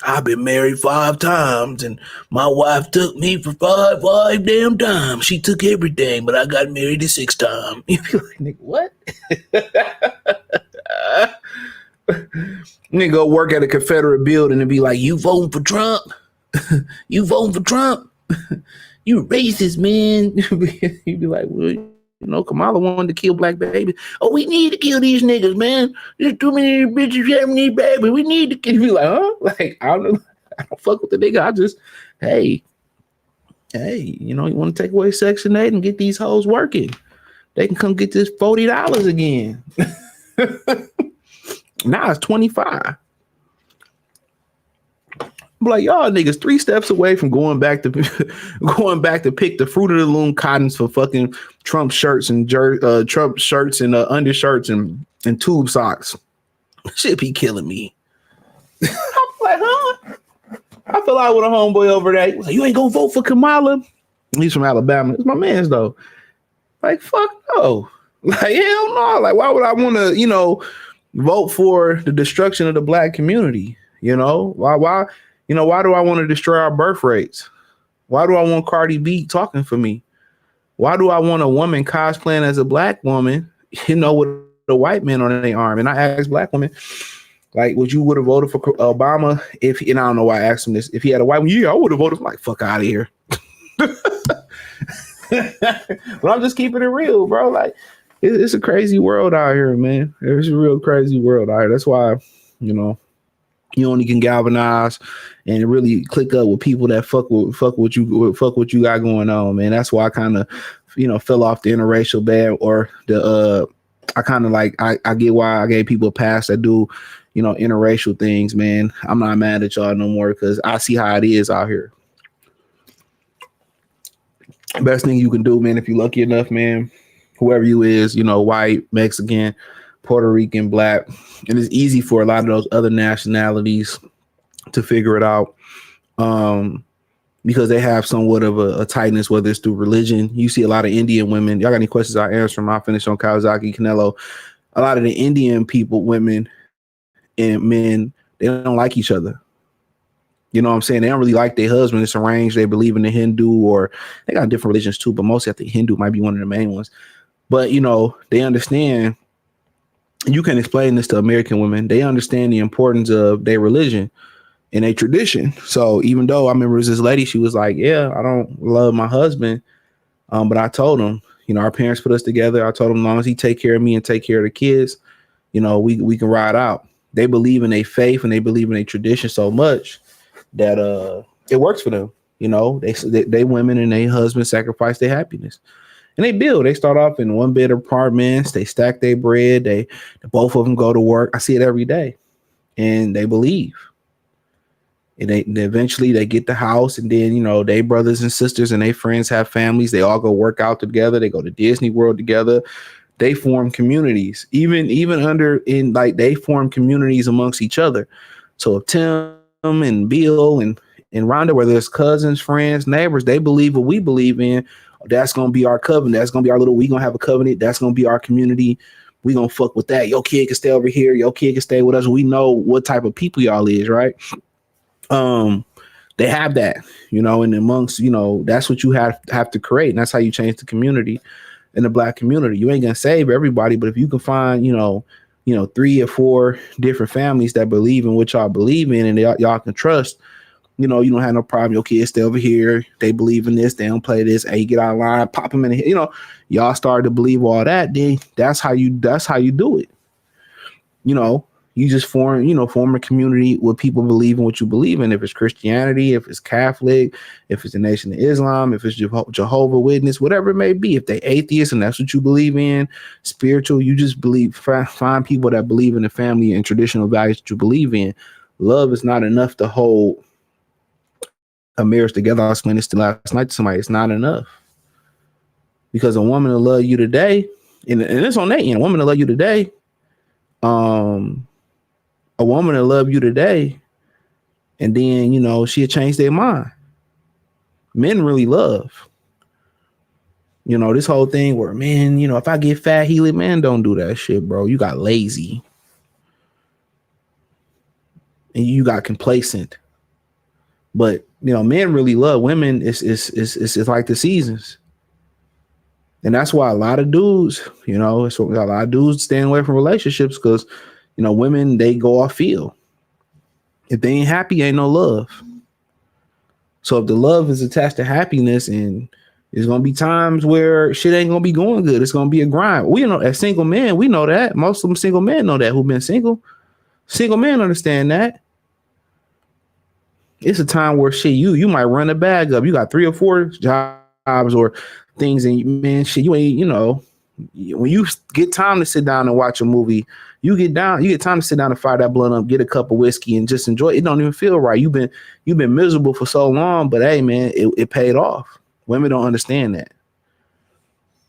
B: I've been married 5 times, and my wife took me for five damn times. She took everything, but I got married the 6th time. You be like, nigga, what? Nigga go work at a Confederate building and be like, you voting for Trump? You voting for Trump? You racist, man. You be like, well, Kamala wanted to kill black babies. Oh, we need to kill these niggas, man. There's too many bitches having these babies. We need to kill. You be like, huh? Like, I don't fuck with the nigga. I just, hey, you want to take away Section 8 and get these hoes working. They can come get this $40 again. Now it's 25. I'm like, y'all niggas 3 steps away from going back to pick the fruit of the loom cottons for fucking Trump shirts and undershirts and tube socks. Shit be killing me. I'm like, huh? I fell out with a homeboy over there. He was like, you ain't gonna vote for Kamala? He's from Alabama. It's my man's though. Like, fuck no. Like, hell no. Like, why would I want to, vote for the destruction of the black community? Why? Why do I want to destroy our birth rates? Why do I want Cardi B talking for me? Why do I want a woman cosplaying as a black woman, with a white man on their arm? And I asked black women, like, would you have voted for Obama and I don't know why I asked him this. If he had a white woman, yeah, I would have voted. I'm like, fuck out of here. But I'm just keeping it real, bro. Like, it's a crazy world out here, man. It's a real crazy world out here. That's why, you only can galvanize and really click up with people that fuck what you got going on, man. That's why I kind of, fell off the interracial band, or the I kind of like I get why I gave people a pass that do, interracial things, man. I'm not mad at y'all no more because I see how it is out here. Best thing you can do, man, if you're lucky enough, man, whoever you is, white, Mexican, Puerto Rican, black, and it's easy for a lot of those other nationalities to figure it out because they have somewhat of a tightness, whether it's through religion. You see a lot of Indian women. Y'all got any questions? I'll answer them. I'll finish on Calzaghe, Canelo. A lot of the Indian people, women and men, they don't like each other. You know what I'm saying? They don't really like their husband. It's arranged. They believe in the Hindu, or they got different religions too, but mostly I think Hindu might be one of the main ones. But, they understand. You can explain this to American women. They understand the importance of their religion and their tradition. So even though I remember this lady, she was like, yeah, I don't love my husband. But I told him, our parents put us together. I told him as long as he take care of me and take care of the kids, we can ride out. They believe in their faith and they believe in their tradition so much that it works for them. They women and their husbands sacrifice their happiness. And they build. They start off in 1-bed apartments. They stack their bread. Both of them go to work. I see it every day, and they believe. And they eventually they get the house, and then, you know, they brothers and sisters and they friends have families. They all go work out together. They go to Disney World together. They form communities, even under in like they form communities amongst each other. So if Tim and Bill and Rhonda, whether it's cousins, friends, neighbors, they believe what we believe in, that's gonna be our covenant. That's gonna be our little. We gonna have a covenant. That's gonna be our community. We gonna fuck with that. Your kid can stay over here. Your kid can stay with us. We know what type of people y'all is, right? They have that, you know, and amongst, you know, that's what you have to create, and that's how you change the community. In the Black community, you ain't gonna save everybody, but if you can find, you know, 3 or 4 different families that believe in what y'all believe in, and y'all can trust, you know, you don't have no problem. Your kids stay over here. They believe in this. They don't play this. Hey, get out of line, pop them in the head. You know, y'all start to believe all that. Then that's how you do it. You know, you just form a community where people believe in what you believe in. If it's Christianity, if it's Catholic, if it's the Nation of Islam, if it's Jehovah Witness, whatever it may be. If they atheists and that's what you believe in, spiritual, you just find people that believe in the family and traditional values that you believe in. Love is not enough to hold a marriage together. I explained this last night to somebody. It's not enough, because a woman will love you today, and it's on that end. A woman will love you today. A woman will love you today, and then, you know, she'll change their mind. Men really love. You know, this whole thing where, man, you know, if I get fat, man, don't do that shit, bro. You got lazy. And you got complacent. But, you know, men really love women. It's like the seasons. And that's why a lot of dudes, you know, a lot of dudes staying away from relationships, because, you know, women, they go off field. If they ain't happy, ain't no love. So if the love is attached to happiness, and there's going to be times where shit ain't going to be going good. It's going to be a grind. We know, as single men, we know that. Most of them single men know that, who've been single. Single men understand that. It's a time where shit, you might run a bag up. You got 3 or 4 jobs or things, and man, shit, you ain't, you know, when you get time to sit down and watch a movie, you get time to sit down and fire that blunt up, get a cup of whiskey, and just enjoy it. It don't even feel right. You've been miserable for so long, but hey, man, it paid off. Women don't understand that.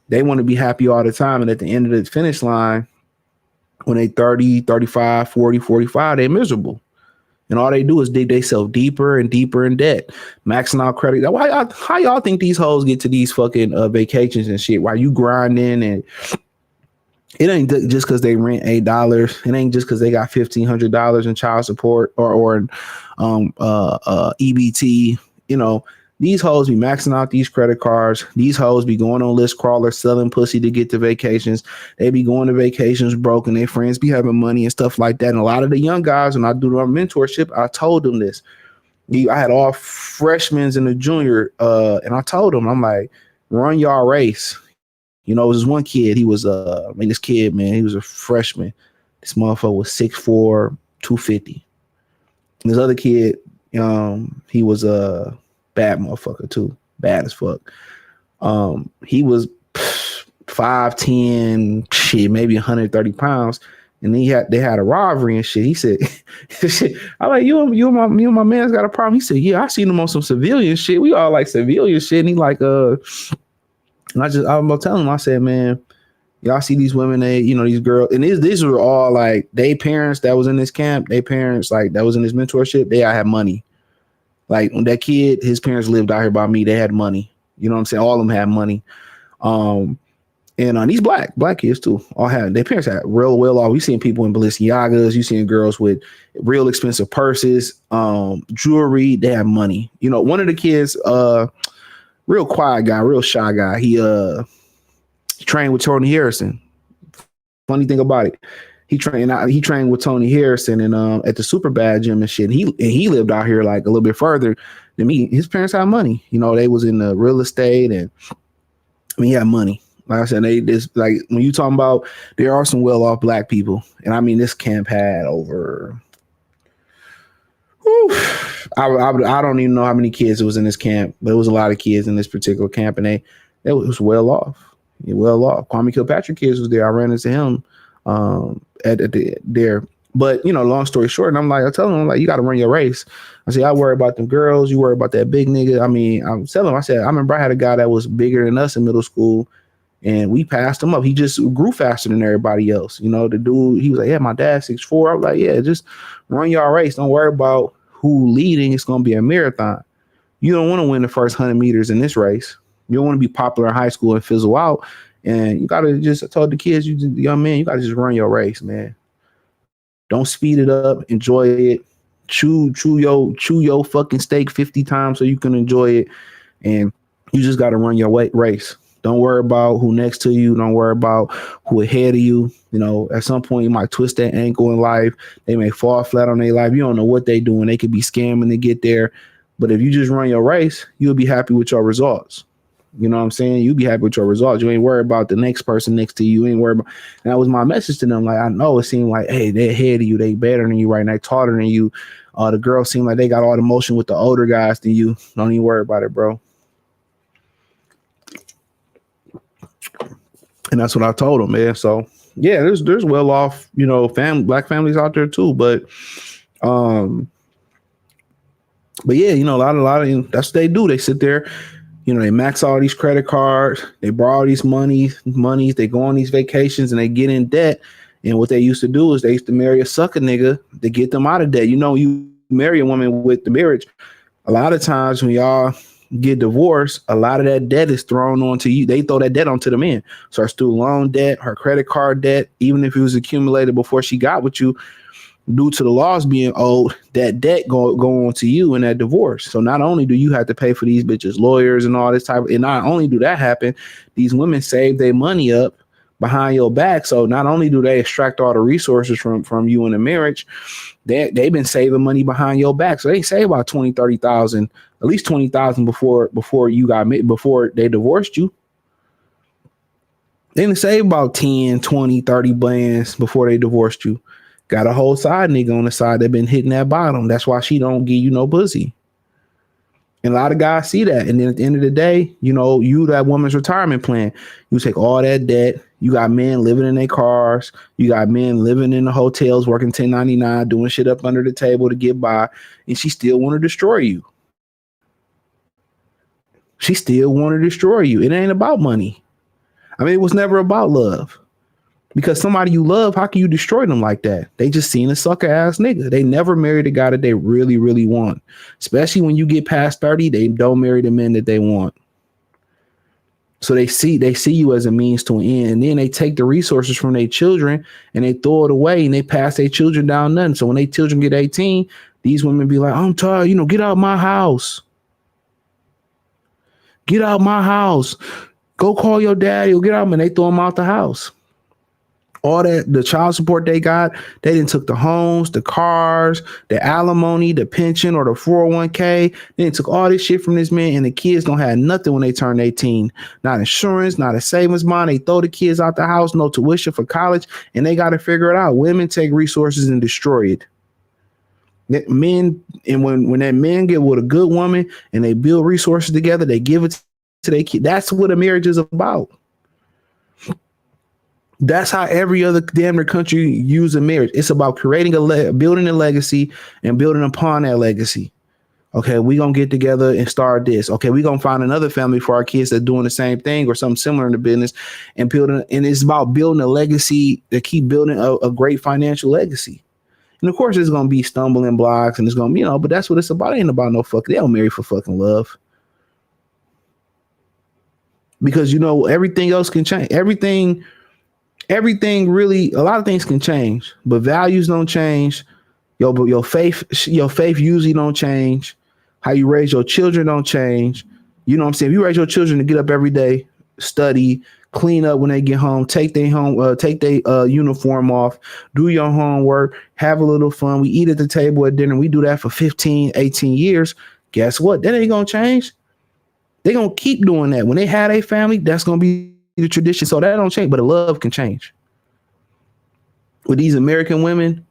B: They want to be happy all the time, and at the end of the finish line, when they 30, 35, 40, 45, they're miserable. And all they do is dig themselves deeper and deeper in debt, maxing out credit. How y'all think these hoes get to these fucking vacations and shit while you grinding? And it ain't just because they rent $8. It ain't just because they got $1,500 in child support or EBT. You know, these hoes be maxing out these credit cards. These hoes be going on list crawlers, selling pussy to get to vacations. They be going to vacations broke, and their friends be having money and stuff like that. And a lot of the young guys, when I do our mentorship, I told them this. I had all freshmen in the junior, and I told them, I'm like, run y'all race. You know, it was this one kid. He was, this kid, man, he was a freshman. This motherfucker was 6'4", 250. And this other kid, he was a bad motherfucker too, bad as fuck. He was 5'10", shit, maybe 130 pounds. And they had a robbery and shit. He said, I'm like, you and my man's got a problem. He said, yeah, I seen him on some civilian shit. We all like civilian shit. And he like, and I'm telling him, I said, man, y'all see these women, these girls, and these were all like, they parents that was in this camp, they parents like that was in this mentorship, they all had money. Like when that kid, his parents lived out here by me, they had money. You know what I'm saying? All of them had money. And these black kids too, all had, their parents had real well off. We seen people in Balenciagas, you seen girls with real expensive purses, jewelry, they had money. You know, one of the kids, real quiet guy, real shy guy. He trained with Tony Harrison. Funny thing about it, he trained with Tony Harrison and at the Super Bad gym and shit. He lived out here like a little bit further than me. His parents had money. You know, they was in the real estate, and he had money. Like I said, like when you talking about, there are some well-off black people, and I mean this camp had over. I don't even know how many kids it was in this camp, but it was a lot of kids in this particular camp, and it was well off. Kwame Kilpatrick kids was there. I ran into him at there. But, long story short, and I tell him, you got to run your race. I say, I worry about them girls. You worry about that big nigga. I mean, I'm telling him, I said, I remember I had a guy that was bigger than us in middle school, and we passed him up. He just grew faster than everybody else. The dude, he was like, yeah, my dad's 6'4". I was like, yeah, just run your race. Don't worry about who leading. It's going to be a marathon. You don't want to win the first 100 meters in this race. You don't want to be popular in high school and fizzle out. And you got to just, I told the kids, young man, you got to just run your race, man. Don't speed it up. Enjoy it. Chew your fucking steak 50 times so you can enjoy it. And you just got to run your race. Don't worry about who next to you. Don't worry about who ahead of you. At some point you might twist that ankle in life. They may fall flat on their life. You don't know what they doing. They could be scamming to get there. But if you just run your race, you'll be happy with your results. You know what I'm saying? You'll be happy with your results. You ain't worried about the next person next to you. You ain't worried about. And that was my message to them. Like, I know it seemed like, hey, they're ahead of you. They better than you right now. They taller than you. The girls seem like they got all the motion with the older guys than you. Don't even worry about it, bro. And that's what I told them, man. So yeah, there's well off, black families out there too. But yeah, a lot of that's what they do. They sit there. They max all these credit cards, they borrow these monies, they go on these vacations and they get in debt. And what they used to do is they used to marry a sucker nigga to get them out of debt. You marry a woman with the marriage. A lot of times when y'all get divorced, a lot of that debt is thrown onto you. They throw that debt onto the man. So her student loan debt, her credit card debt, even if it was accumulated before she got with you, due to the laws being owed, that debt go on to you in that divorce. So not only do you have to pay for these bitches' lawyers and all this and not only do that happen, these women save their money up behind your back. So not only do they extract all the resources from you in the marriage, they've been saving money behind your back. So they save about 20, 30,000, at least 20,000 before you got before they divorced you. They didn't save about 10, 20, 30 bands before they divorced you. Got a whole side nigga on the side that been hitting that bottom. That's why she don't give you no pussy. And a lot of guys see that. And then at the end of the day, you that woman's retirement plan. You take all that debt. You got men living in their cars. You got men living in the hotels, working 1099, doing shit up under the table to get by. And she still want to destroy you. She still want to destroy you. It ain't about money. I mean, it was never about love. Because somebody you love, how can you destroy them like that? They just seen a sucker ass nigga. They never married a guy that they really, really want. Especially when you get past 30, they don't marry the men that they want. So they see you as a means to an end. And then they take the resources from their children and they throw it away and they pass their children down nothing. So when their children get 18, these women be like, I'm tired, get out of my house. Get out of my house. Go call your daddy. You'll get out. And they throw them out the house. All that, the child support they got, they didn't took the homes, the cars, the alimony, the pension, or the 401k. They took all this shit from this man, and the kids don't have nothing when they turn 18. Not insurance, not a savings bond. They throw the kids out the house, no tuition for college, and they got to figure it out. Women take resources and destroy it. Men, and when that man get with a good woman and they build resources together, they give it to their kid. That's what a marriage is about. That's how every other damn near country use a marriage. It's about creating building a legacy and building upon that legacy. Okay, we gonna get together and start this. Okay, we gonna find another family for our kids that's doing the same thing or something similar in the business and building. And it's about building a legacy to keep building a great financial legacy. And of course, there's gonna be stumbling blocks and it's gonna be, but that's what it's about. It ain't about no fuck. They don't marry for fucking love. Because everything else can change. Everything really, a lot of things can change, but values don't change. Your faith usually don't change. How you raise your children don't change. You know what I'm saying? If you raise your children to get up every day, study, clean up when they get home, take their uniform off, do your homework, have a little fun. We eat at the table at dinner. We do that for 15, 18 years. Guess what? That ain't going to change. They're going to keep doing that. When they have a family, that's going to be the tradition. So that don't change, but the love can change. With these American women,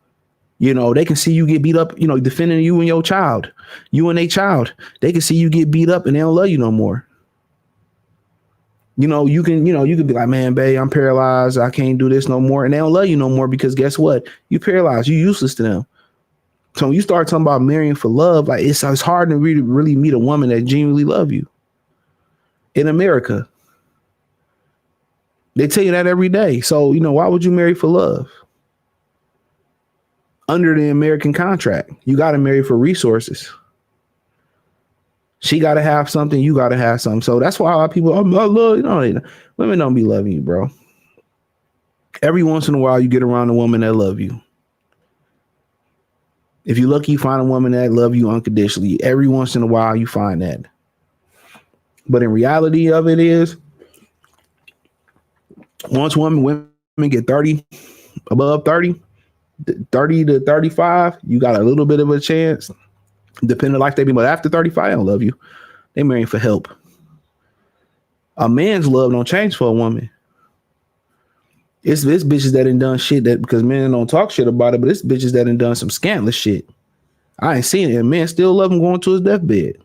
B: they can see you get beat up, defending you and your child, you and a child. They can see you get beat up and they don't love you no more. You can be like, man, babe, I'm paralyzed. I can't do this no more. And they don't love you no more because guess what? You paralyzed. You useless to them. So when you start talking about marrying for love, like it's hard to really meet a woman that genuinely love you. In America, they tell you that every day. So, why would you marry for love? Under the American contract, you got to marry for resources. She got to have something. You got to have something. So that's why a lot of people, I love, women don't be loving you, bro. Every once in a while, you get around a woman that love you. If you're lucky, you find a woman that love you unconditionally. Every once in a while, you find that. But in reality of it is, once women get 30, above 30 to 35, you got a little bit of a chance. Depending on life they be, but after 35, they don't love you. They marrying for help. A man's love don't change for a woman. It's bitches that ain't done shit that because men don't talk shit about it, but it's bitches that ain't done some scandalous shit. I ain't seen it, and men still love him going to his deathbed.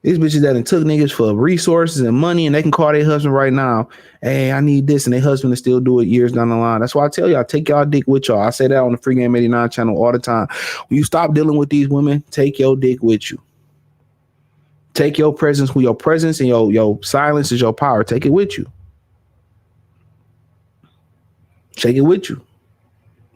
B: These bitches that took niggas for resources and money, and they can call their husband right now. Hey, I need this, and their husband will still do it years down the line. That's why I tell y'all, take y'all dick with y'all. I say that on the Free Game 89 channel all the time. When you stop dealing with these women, take your dick with you. Take your presence with your presence, and your silence is your power. Take it with you. Take it with you.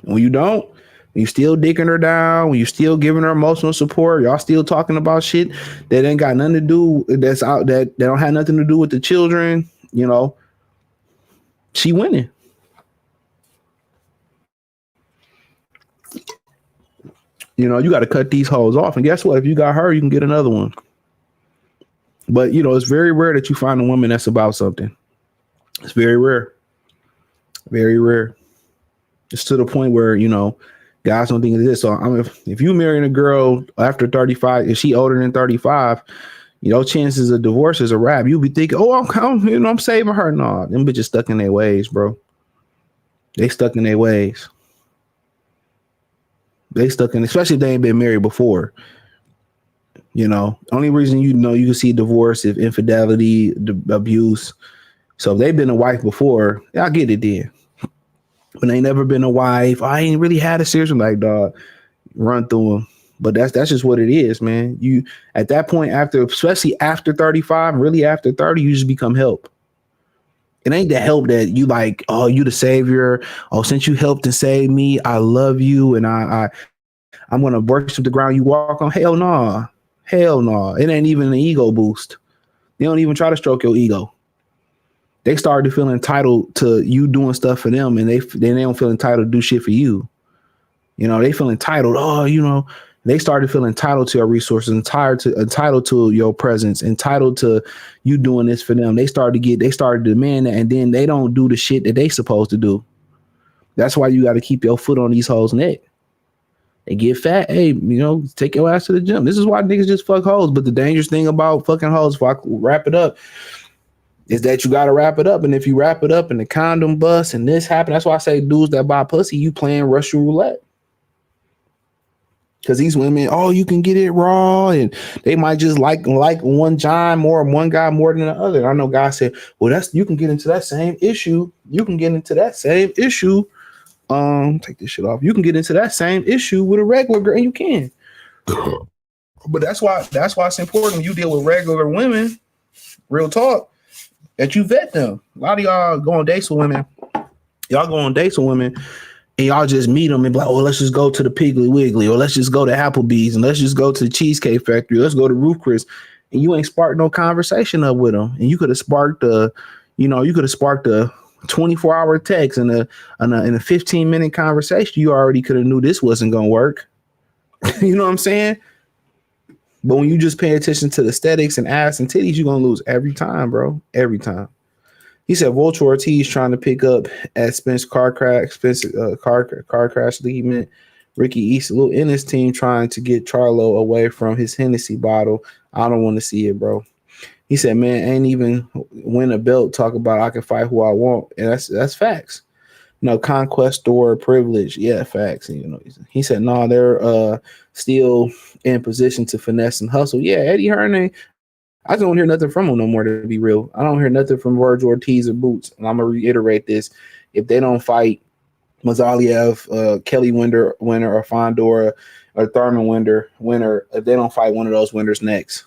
B: And when you don't, when you still dicking her down, when you still giving her emotional support, y'all still talking about shit that ain't got nothing to do, that's out that don't have nothing to do with the children, she winning. You got to cut these hoes off. And guess what? If you got her, you can get another one. But, it's very rare that you find a woman that's about something. It's very rare. Very rare. It's to the point where, guys don't think of this. So if you marrying a girl after 35, if she older than 35, chances of divorce is a wrap. You'll be thinking, I'm saving her. No, them bitches stuck in their ways, bro. They stuck in their ways. They stuck in, especially if they ain't been married before. Only reason you can see divorce if infidelity, abuse. So if they've been a wife before, I get it then. But they ain't never been a wife. I ain't really had a serious one, like, dog, run through them. But that's just what it is, man. You at that point, especially after 35, really after 30, you just become help. It ain't the help that you like, oh, you the savior. Oh, since you helped and saved me, I love you, and I'm gonna worship the ground you walk on. Hell no. Hell no. It ain't even an ego boost. They don't even try to stroke your ego. They started to feel entitled to you doing stuff for them, and they don't feel entitled to do shit for you. They feel entitled. Oh, they started feeling entitled to your resources, entitled to your presence, entitled to you doing this for them. They started to demand that, and then they don't do the shit that they supposed to do. That's why you got to keep your foot on these hoes' neck. They get fat. Hey, take your ass to the gym. This is why niggas just fuck hoes. But the dangerous thing about fucking hoes, if I wrap it up, is that you got to wrap it up. And if you wrap it up and the condom bust and this happen, that's why I say dudes that buy pussy, you playing Russian roulette. Because these women, you can get it raw, and they might just like one guy more than the other. I know guys say, well, you can get into that same issue. You can get into that same issue. Take this shit off. You can get into that same issue with a regular girl, and you can. But that's why it's important when you deal with regular women, real talk, that you vet them. A lot of y'all go on dates with women. Y'all go on dates with women, and y'all just meet them and be like, oh, let's just go to the Piggly Wiggly, or let's just go to Applebee's, and let's just go to the Cheesecake Factory. Let's go to Ruth Chris. And you ain't sparked no conversation up with them. And you could have sparked a 24-hour text and a 15-minute conversation. You already could have knew this wasn't gonna work. You know what I'm saying? But when you just pay attention to the aesthetics and ass and titties, you're gonna lose every time, bro. Every time. He said Vulture Ortiz trying to pick up at Spence car crash lead. Ricky East, little Ennis team trying to get Charlo away from his Hennessy bottle. I don't want to see it, bro. He said, man, ain't even win a belt. Talk about I can fight who I want. And that's facts. Conquestor privilege. Yeah, facts. He said, no, they're still in position to finesse and hustle. Yeah, Eddie Hearn I just don't hear nothing from them no more, to be real. I don't hear nothing from Virgil Ortiz or Boots. And I'm going to reiterate this. If they don't fight Mazaliev, Kelly winner, or Fondora, or Thurman winner, if they don't fight one of those winners next,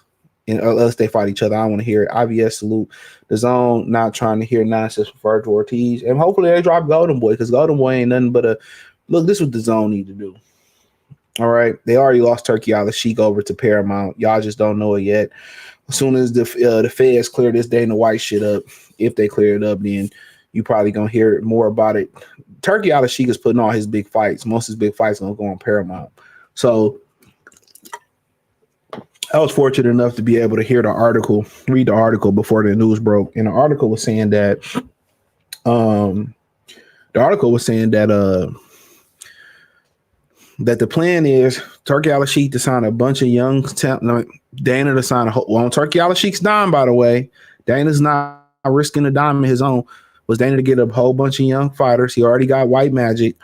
B: and unless they fight each other, I want to hear it. IBS salute. The Zone not trying to hear nonsense from Virgil Ortiz. And hopefully they drop Golden Boy, because Golden Boy ain't nothing but a look. This is what the Zone need to do. All right. They already lost Turkey Al-Sheikh over to Paramount. Y'all just don't know it yet. As soon as the feds clear this Dana White shit up, if they clear it up, then you probably gonna hear more about it. Turkey Al-Sheikh is putting all his big fights. Most of his big fights gonna go on Paramount. So I was fortunate enough to be able to read the article before the news broke. And the article was saying that that the plan is Turkey Al-Sheikh to sign a bunch of young talent. Dana to sign on Turkey Al-Sheikh's dime, by the way. Dana's not risking a dime of his own. Was Dana to get a whole bunch of young fighters. He already got White Magic,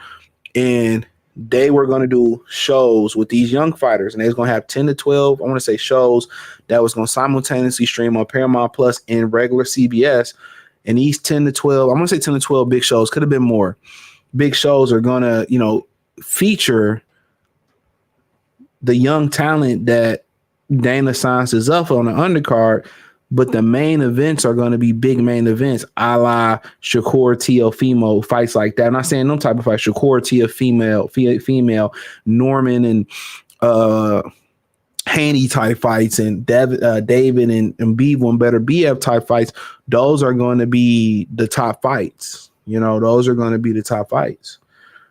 B: and they were going to do shows with these young fighters, and they was going to have 10 to 12, I want to say, shows that was going to simultaneously stream on Paramount Plus and regular CBS. And these 10 to 12, I'm going to say 10 to 12 big shows, could have been more. Big shows are going to, feature the young talent that Dana signs us up on the undercard, but the main events are going to be big main events, a la Shakur Teofimo, fights like that. I'm not saying no type of fight. Shakur female, Norman and Haney type fights, and David and Bivol better BF type fights. Those are going to be the top fights. Those are going to be the top fights.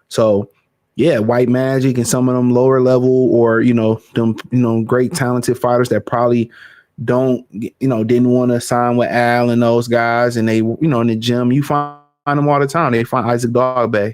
B: So yeah, White Magic and some of them lower level, or them great talented fighters that probably didn't want to sign with Al and those guys, and they in the gym you find them all the time. They find Isaac Dogbe.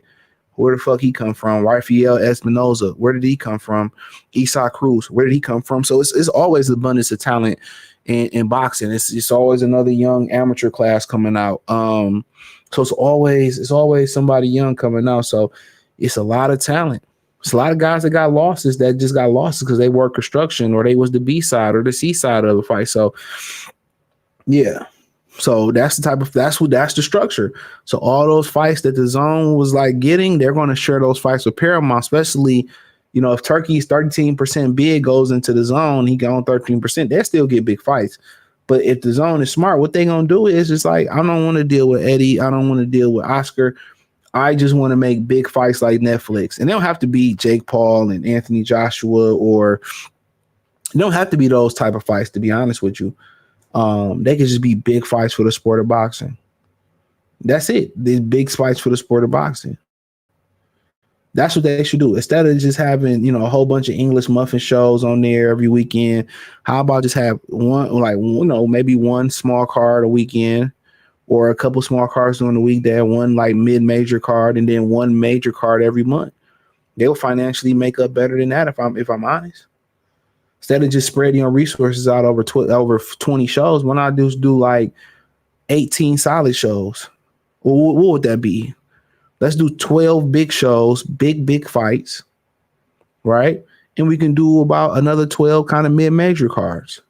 B: Where the fuck he come from? Rafael Espinoza, where did he come from? Isaac Cruz, where did he come from? So it's always abundance of talent in boxing. It's always another young amateur class coming out. So it's always somebody young coming out. So it's a lot of talent. It's a lot of guys that got losses because they work construction, or they was the B side or the C side of the fight. So yeah. So that's the structure. So all those fights that the Zone was like getting, they're going to share those fights with Paramount, especially, if Turkey's 13% bid goes into the Zone, he got on 13%, they still get big fights. But if the Zone is smart, what they going to do is just like, I don't want to deal with Eddie. I don't want to deal with Oscar. I just want to make big fights like Netflix. And they don't have to be Jake Paul and Anthony Joshua, or they don't have to be those type of fights, to be honest with you. They could just be big fights for the sport of boxing. That's it. These big fights for the sport of boxing. That's what they should do. Instead of just having, a whole bunch of English muffin shows on there every weekend, how about just have maybe one small card a weekend, or a couple small cards during the weekday, one like mid-major card, and then one major card every month. They'll financially make up better than that if I'm honest. Instead of just spreading your resources out over 20 shows, why not just do like 18 solid shows? Well, what would that be? Let's do 12 big shows, big fights, right? And we can do about another 12 kind of mid-major cards.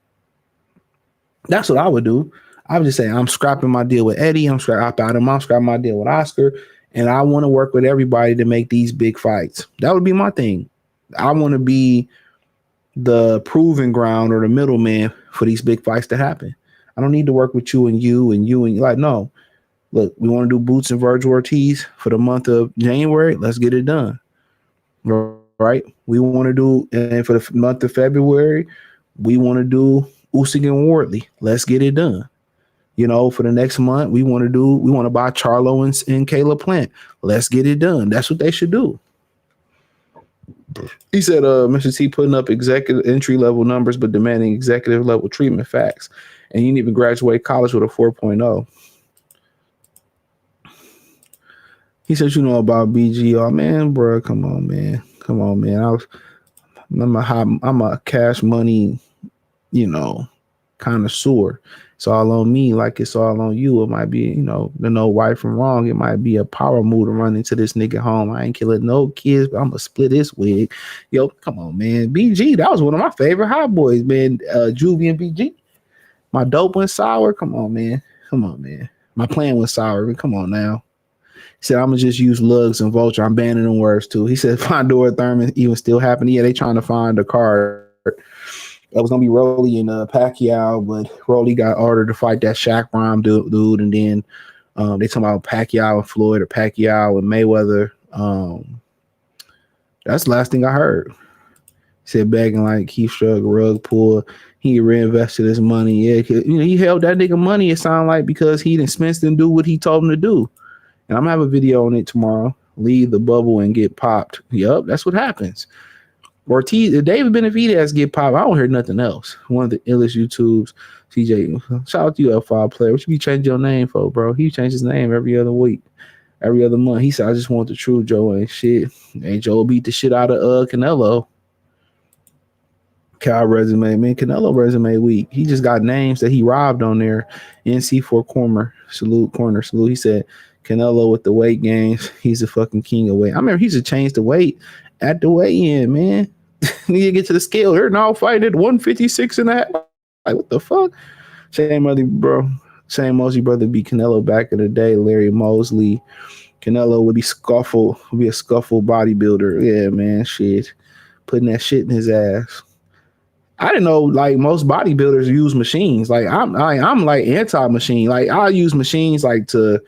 B: That's what I would do. I would just say, I'm scrapping my deal with Eddie. I'm scrapping my deal with Oscar. And I want to work with everybody to make these big fights. That would be my thing. I want to be the proving ground or the middleman for these big fights to happen. I don't need to work with you and you and you. Like, no, look, we want to do Boots and Virgil Ortiz for the month of January. Let's get it done. Right. We want to do, and for the month of February, we want to do Usyk and Wardley. Let's get it done. For the next month, we want to buy Charlo and Caleb Plant. Let's get it done. That's what they should do. He said, Mr. T putting up executive entry level numbers, but demanding executive level treatment. Facts. And you didn't even graduate college with a 4.0. He said, about BG. Oh, man, bro. Come on, man. I'm a cash money, connoisseur. It's all on me, like it's all on you. It might be, to know right from wrong. It might be a power move to run into this nigga home. I ain't killing no kids, but I'm gonna split this wig. Yo, come on, man. BG, that was one of my favorite hot boys, man. Juvie and BG. My dope went sour. Come on, man. My plan went sour. Come on now. He said, I'm gonna just use lugs and vulture. I'm banning them words too. He said, Fondora Thurman even still happening. Yeah, they trying to find a card. That was gonna be Rolly and Pacquiao, but Rolly got ordered to fight that Shaq Rhyme dude, and then they talking about Pacquiao and Floyd or Pacquiao and Mayweather. That's the last thing I heard. He said begging like Keith Strug, rug pull. He reinvested his money. Yeah, he held that nigga money. It sounded like because Spence didn't do what he told him to do. And I'm gonna have a video on it tomorrow. Leave the bubble and get popped. Yup, that's what happens. Ortiz, if David Benavidez get popped, I don't hear nothing else. One of the illest YouTubes. CJ, shout out to you, F5 player. What you be changing your name for, bro? He changed his name every other week, every other month. He said, I just want the truth, Joe ain't shit. And Joe beat the shit out of Canelo. Cal resume, man. Canelo resume weak. He just got names that he robbed on there. NC4 corner. Salute. He said, Canelo with the weight gains. He's the fucking king of weight. I remember he should change the weight at the weigh-in, man. Need to get to the scale. They're now fighting at 156 and that. Like, what the fuck? Shane Mosley, bro. Shane Mosley brother beat Canelo back in the day. Larry Mosley. Canelo would be a scuffle bodybuilder. Yeah, man. Shit. Putting that shit in his ass. I didn't know like most bodybuilders use machines. Like I'm like anti-machine. Like I use machines like a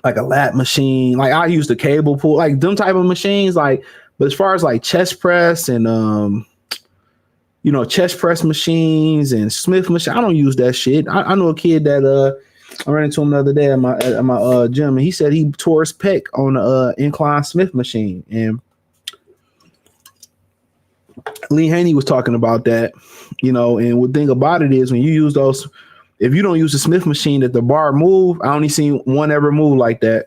B: lat machine. Like I use the cable pull, like them type of machines. Like, but as far as like chest press and chest press machines and Smith machine, I don't use that shit. I know a kid that I ran into him the other day at my gym, and he said he tore his pec on the incline Smith machine. And Lee Haney was talking about that, and the thing about it is when you use those, if you don't use the Smith machine that the bar move, I only seen one ever move like that.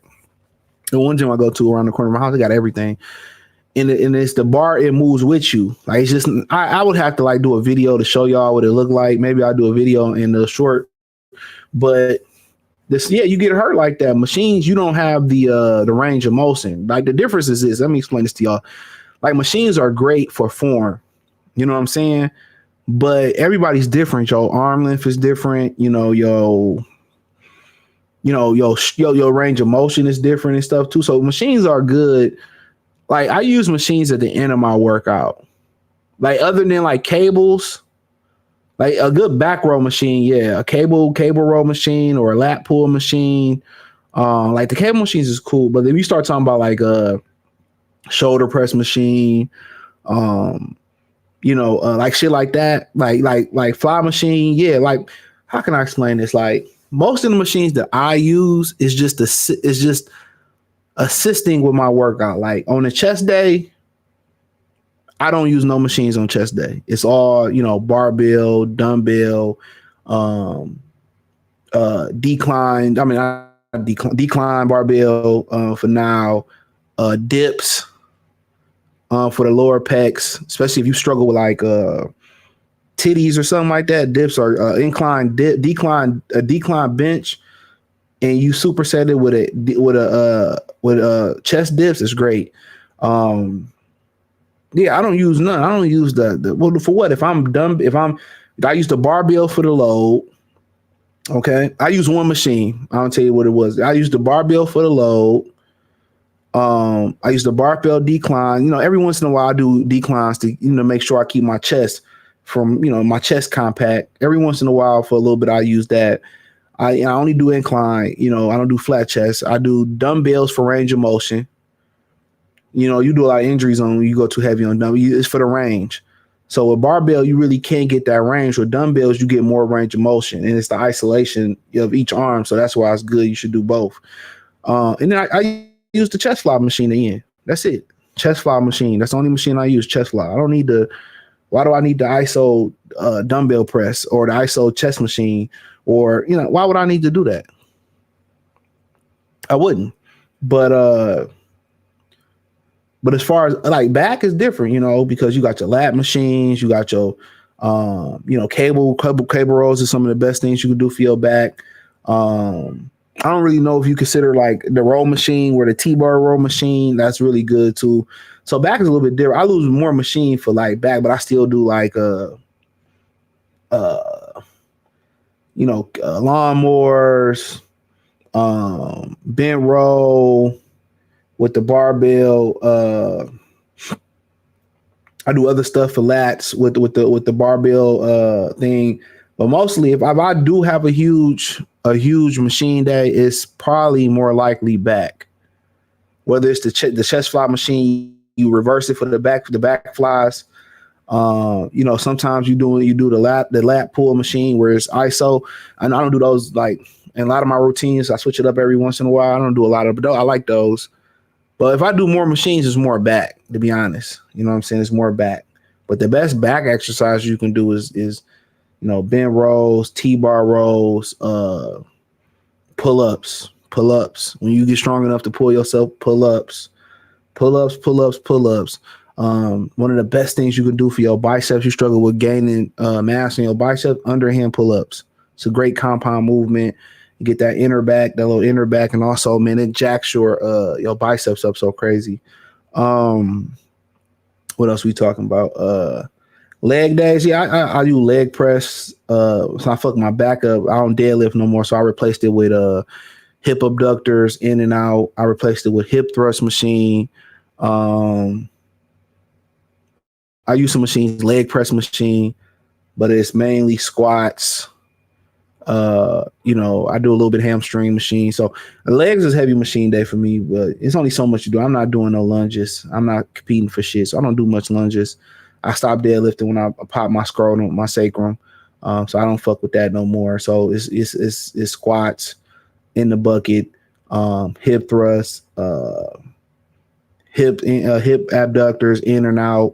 B: The one gym I go to around the corner of my house, they got everything. And it's the bar, it moves with you. Like it's just, I would have to like do a video to show y'all what it looked like. Maybe I'll do a video in the short, but this, yeah, you get hurt like that. Machines, you don't have the range of motion. Like the difference is this, let me explain this to y'all. Like machines are great for form, you know what I'm saying? But everybody's different. Your arm length is different. Your range of motion is different and stuff too. So machines are good. Like I use machines at the end of my workout. Like other than like cables, like a good back row machine, yeah, a cable row machine or a lat pull machine. Like the cable machines is cool, but if you start talking about like a shoulder press machine, like shit like that, like fly machine, yeah. Like how can I explain this? Like most of the machines that I use is just assisting with my workout. Like on the chest day, I don't use no machines on chest day. It's all barbell, dumbbell, decline. Decline barbell for now. Dips for the lower pecs, especially if you struggle with like titties or something like that. Dips are incline decline bench, and you superset it with a chest dips. It's great. Yeah, I don't use none. I don't use well, for what? If I use the barbell for the load. Okay, I use one machine. I'll tell you what it was. I use the barbell for the load. I use the barbell decline. Every once in a while I do declines to make sure I keep my chest from my chest compact. Every once in a while for a little bit I use that. I only do incline. I don't do flat chest. I do dumbbells for range of motion. You do a lot of injuries on when you go too heavy on dumbbells. It's for the range. So with barbell, you really can't get that range. With dumbbells, you get more range of motion, and it's the isolation of each arm. So that's why it's good. You should do both. And then I use the chest fly machine again. That's it. Chest fly machine. That's the only machine I use. Chest fly. I don't need why do I need the ISO dumbbell press or the ISO chest machine? Or why would I need to do that? I wouldn't. But as far as like back is different, because you got your lat machines, you got your cable rolls are some of the best things you can do for your back. I don't really know if you consider like the row machine or the T-bar row machine. That's really good too. So back is a little bit different. I lose more machine for like back, but I still do like lawnmowers, bent row with the barbell. I do other stuff for lats with the barbell thing, but mostly if I do have a huge machine day, it's probably more likely back. Whether it's the chest fly machine, you reverse it for the back flies. Sometimes you do the lat pull machine where it's ISO, and I don't do those like in a lot of my routines. I switch it up every once in a while. I don't do a lot of, but I like those. But if I do more machines, it's more back, to be honest. You know what I'm saying? It's more back. But the best back exercise you can do is bent rows, T-bar rows, pull-ups. When you get strong enough to pull yourself, pull-ups. One of the best things you can do for your biceps, you struggle with gaining mass in your bicep, underhand pull-ups. It's a great compound movement. You get that little inner back, and also, man, it jacks your biceps up so crazy. What else we talking about? Leg days. Yeah, I do leg press. So I fuck my back up. I don't deadlift no more, so I replaced it with hip abductors, in and out. I replaced it with hip thrust machine. I use some machines, leg press machine, but it's mainly squats. I do a little bit of hamstring machine. So legs is heavy machine day for me, but it's only so much to do. I'm not doing no lunges. I'm not competing for shit, so I don't do much lunges. I stopped deadlifting when I popped my scrotum, my sacrum. So I don't fuck with that no more. So it's squats in the bucket, hip thrusts, hip abductors in and out,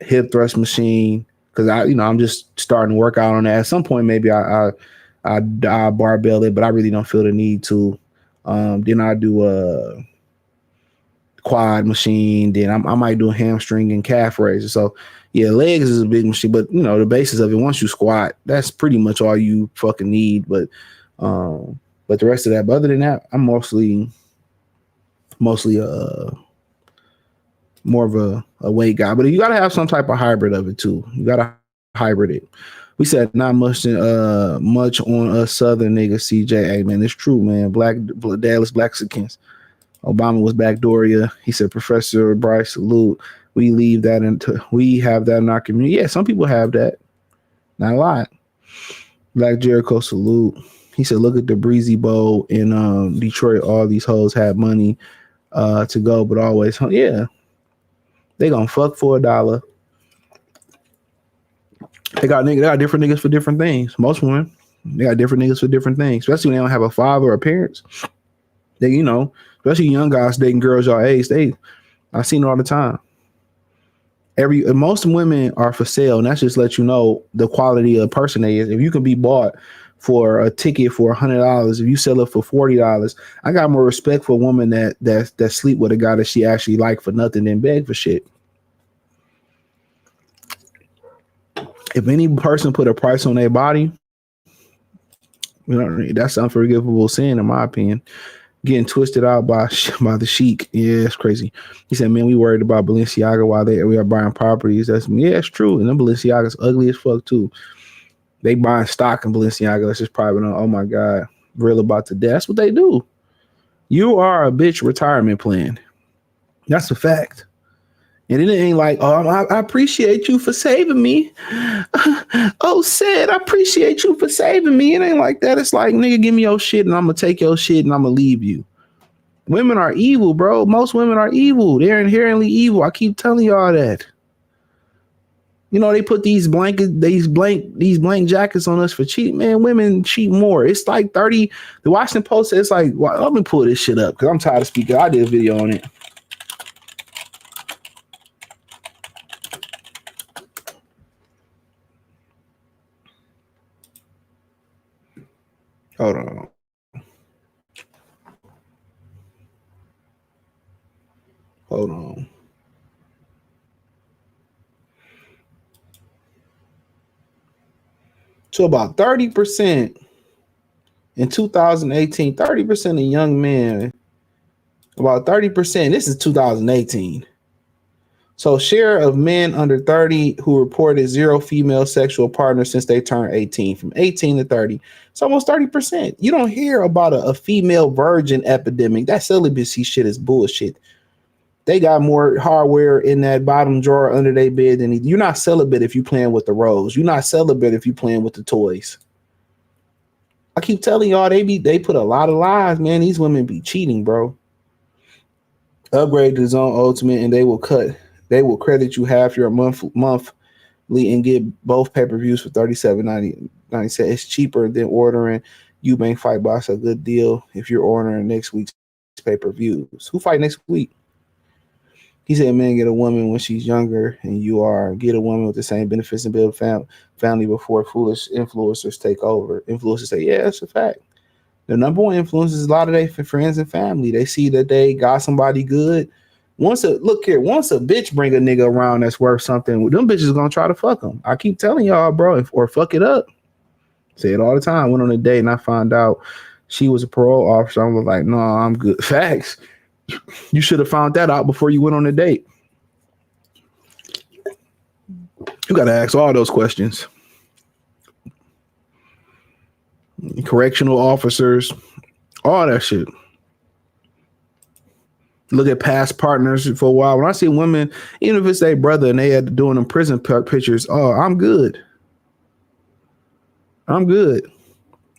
B: hip thrust machine. Because I'm just starting to work out on that. At some point, maybe I barbell it, but I really don't feel the need to. Then I do a quad machine. Then I might do a hamstring and calf raises. So yeah, legs is a big machine, but the basis of it, once you squat, that's pretty much all you fucking need. But the rest of that, but other than that, I'm mostly more of a weight guy, but you got to have some type of hybrid of it too. You got to hybrid it. We said not much on us Southern niggas, CJ. Hey, man, it's true, man. Dallas Blaxicans. Obama was backdooria. He said, Professor Bryce, salute. We have that in our community. Yeah, some people have that. Not a lot. Black Jericho, salute. He said, look at the Breezy Bowl in Detroit. All these hoes have money to go, but always, yeah. They gonna fuck for $1. They got different niggas for different things. Most women, they got different niggas for different things, especially when they don't have a father or parents. They, especially young guys dating girls your age. I've seen it all the time. Most women are for sale, and that's just let you know the quality of person they is. If you can be bought for a ticket for $100, if you sell it for $40, I got more respect for a woman that sleep with a guy that she actually like for nothing than beg for shit. If any person put a price on their body, that's unforgivable sin, in my opinion. Getting twisted out by the sheik. Yeah, it's crazy. He said, man, we worried about Balenciaga while we are buying properties. It's true. And then Balenciaga's ugly as fuck too. They buying stock in Balenciaga. That's just private. Oh my God. Real about to death. That's what they do. You are a bitch retirement plan. That's a fact. And it ain't like, oh, I appreciate you for saving me. Oh, Sid, I appreciate you for saving me. It ain't like that. It's like, nigga, give me your shit and I'm going to take your shit and I'm going to leave you. Women are evil, bro. Most women are evil. They're inherently evil. I keep telling y'all that. They put these blank jackets on us for cheap. Man, women cheat more. It's like 30. The Washington Post says, it's like, well, let me pull this shit up because I'm tired of speaking. I did a video on it. Hold on. So about 30% in 2018, 30% of young men, about 30%, this is 2018, So share of men under 30 who reported zero female sexual partners since they turned 18, from 18 to 30. It's almost 30%. You don't hear about a female virgin epidemic. That celibacy shit is bullshit. They got more hardware in that bottom drawer under their bed than you're not celibate if you playing with the rose. You're not celibate if you playing with the toys. I keep telling y'all they put a lot of lies, man. These women be cheating, bro. Upgrade to Zone Ultimate and they will credit you half your monthly and get both pay-per-views for $37.90. It's cheaper than ordering Eubank Fight Box. A good deal if you're ordering next week's pay-per-views. Who fight next week? He said, man, get a woman when she's younger and you are. Get a woman with the same benefits and build family before foolish influencers take over. Influencers say, yeah, that's a fact. The number one influence is a lot of their friends and family. They see that they got somebody good. Once a bitch bring a nigga around that's worth something, them bitches gonna try to fuck them. I keep telling y'all, bro, or fuck it up. Say it all the time. Went on a date and I found out she was a parole officer. I was like, no, I'm good. Facts. You should have found that out before you went on a date. You got to ask all those questions. Correctional officers, all that shit. Look at past partners for a while. When I see women, even if it's their brother and they had doing them prison pictures, oh, I'm good. I'm good.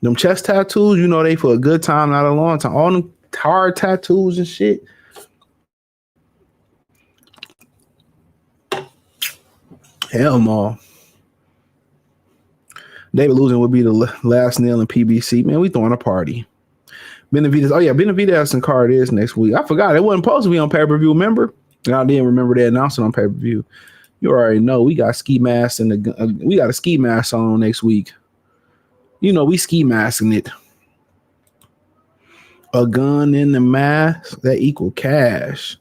B: Them chest tattoos, you know, they for a good time, not a long time. All them hard tattoos and shit. Hell no. David losing would be the last nail in PBC. Man, we throwing a party. Benavidez. Oh yeah, Benavidez and Card is next week. I forgot it wasn't supposed to be on pay-per-view. Remember? And I didn't remember they announced it on pay-per-view. You already know we got ski masks and we got a ski mask on next week. You know we ski masking it. A gun in the mask that equal cash.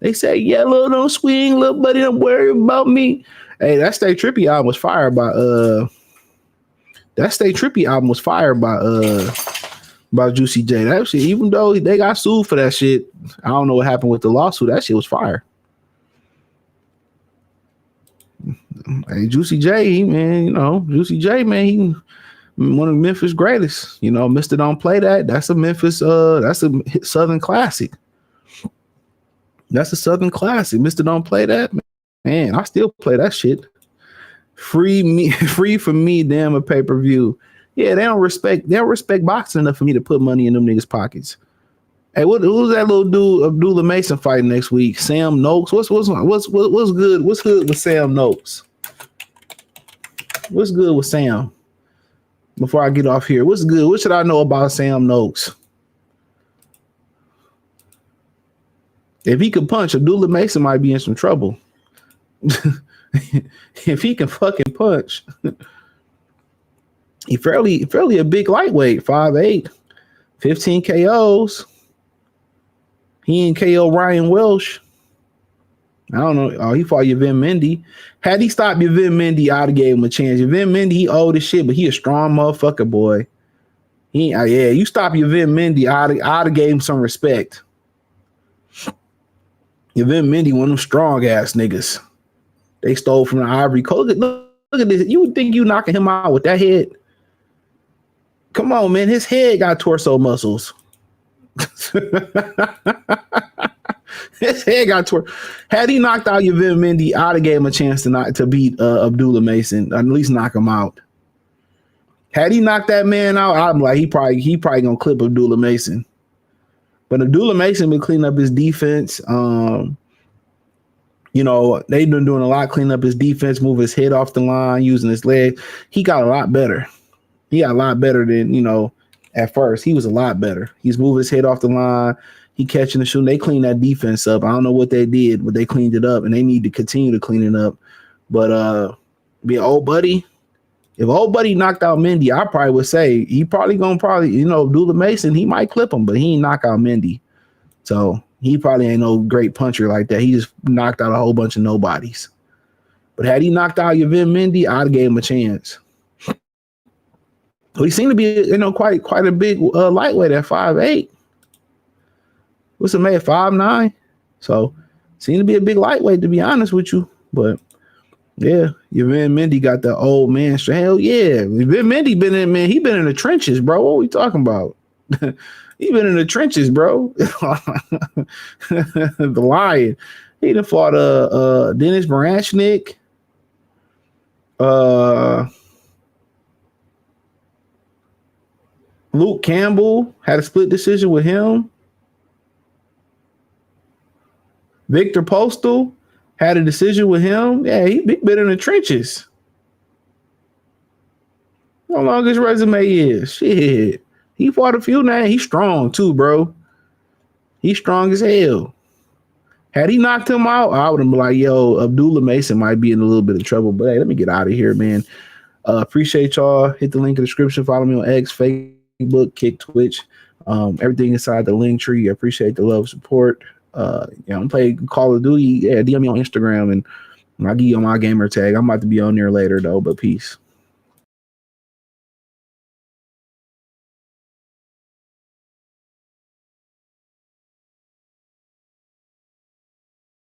B: They say yellow don't swing, little buddy don't worry about me. Hey, that Stay Trippy album was fired by Juicy J. That shit, even though they got sued for that shit, I don't know what happened with the lawsuit. That shit was fire. Hey, Juicy J, he one of Memphis greatest. You know, Mr. Don't Play That. That's a Memphis, that's a Southern classic. That's a Southern classic. Mr. Don't Play That. Man, I still play that shit. Free for me, damn a pay-per-view. Yeah, they don't respect boxing enough for me to put money in them niggas' pockets. Hey, who's that little dude Abdullah Mason fighting next week? Sam Noakes. What's good? What's good with Sam Noakes? What's good with Sam? Before I get off here, what's good? What should I know about Sam Noakes? If he could punch, Abdullah Mason might be in some trouble. If he can fucking punch. He fairly a big lightweight, 5'8", 15 KOs. He ain't KO Ryan Welsh. I don't know. Oh, he fought Yavin Mendy. Had he stopped Yavin Mendy, I'd have gave him a chance. Yavin Mendy, he old as shit, but he a strong motherfucker, boy. You stop Yavin Mendy, I'd have gave him some respect. Yavin Mendy, one of them strong ass niggas. They stole from the Ivory Coast. Look at this. You would think you knocking him out with that head? Come on, man. His head got torso muscles. His head got torso. Had he knocked out Yavin Mendy, I'd have gave him a chance to beat Abdullah Mason, at least knock him out. Had he knocked that man out, I'm like, he probably gonna clip Abdullah Mason. But Abdullah Mason been cleaning up his defense. You know, they've been doing a lot, cleaning up his defense, move his head off the line, using his leg. He got a lot better. He got a lot better than, you know, at first. He was a lot better. He's moving his head off the line. He catching the shooting. They cleaned that defense up. I don't know what they did, but they cleaned it up, and they need to continue to clean it up. But if old buddy knocked out Mendy, I probably would say he probably, you know, Abdullah Mason, he might clip him, but he ain't knock out Mendy. So he probably ain't no great puncher like that. He just knocked out a whole bunch of nobodies. But had he knocked out Yavin Mendy, I'd have gave him a chance. Well, he seemed to be, you know, quite a big lightweight at 5'8". What's it made, 5'9"? So Seemed to be a big lightweight, to be honest with you. But yeah, your Van Mendy got the old man. Hell yeah, Van Mendy been in, man. He been in the trenches, bro. What are we talking about? He been in the trenches, bro. The Lion. He done fought Dennis Baranchnik. Luke Campbell had a split decision with him. Victor Postal had a decision with him. Yeah, he been in the trenches. How long his resume is? Shit. He fought a few now. He's strong too, bro. He's strong as hell. Had he knocked him out, I would have been like, yo, Abdullah Mason might be in a little bit of trouble. But hey, let me get out of here, man. Appreciate y'all. Hit the link in the description. Follow me on X, Facebook, Kick, Twitch. Everything inside the link tree. I appreciate the love, support. I'm playing Call of Duty. Yeah, DM me on Instagram and I'll give you my gamer tag. I'm about to be on there later though, but peace.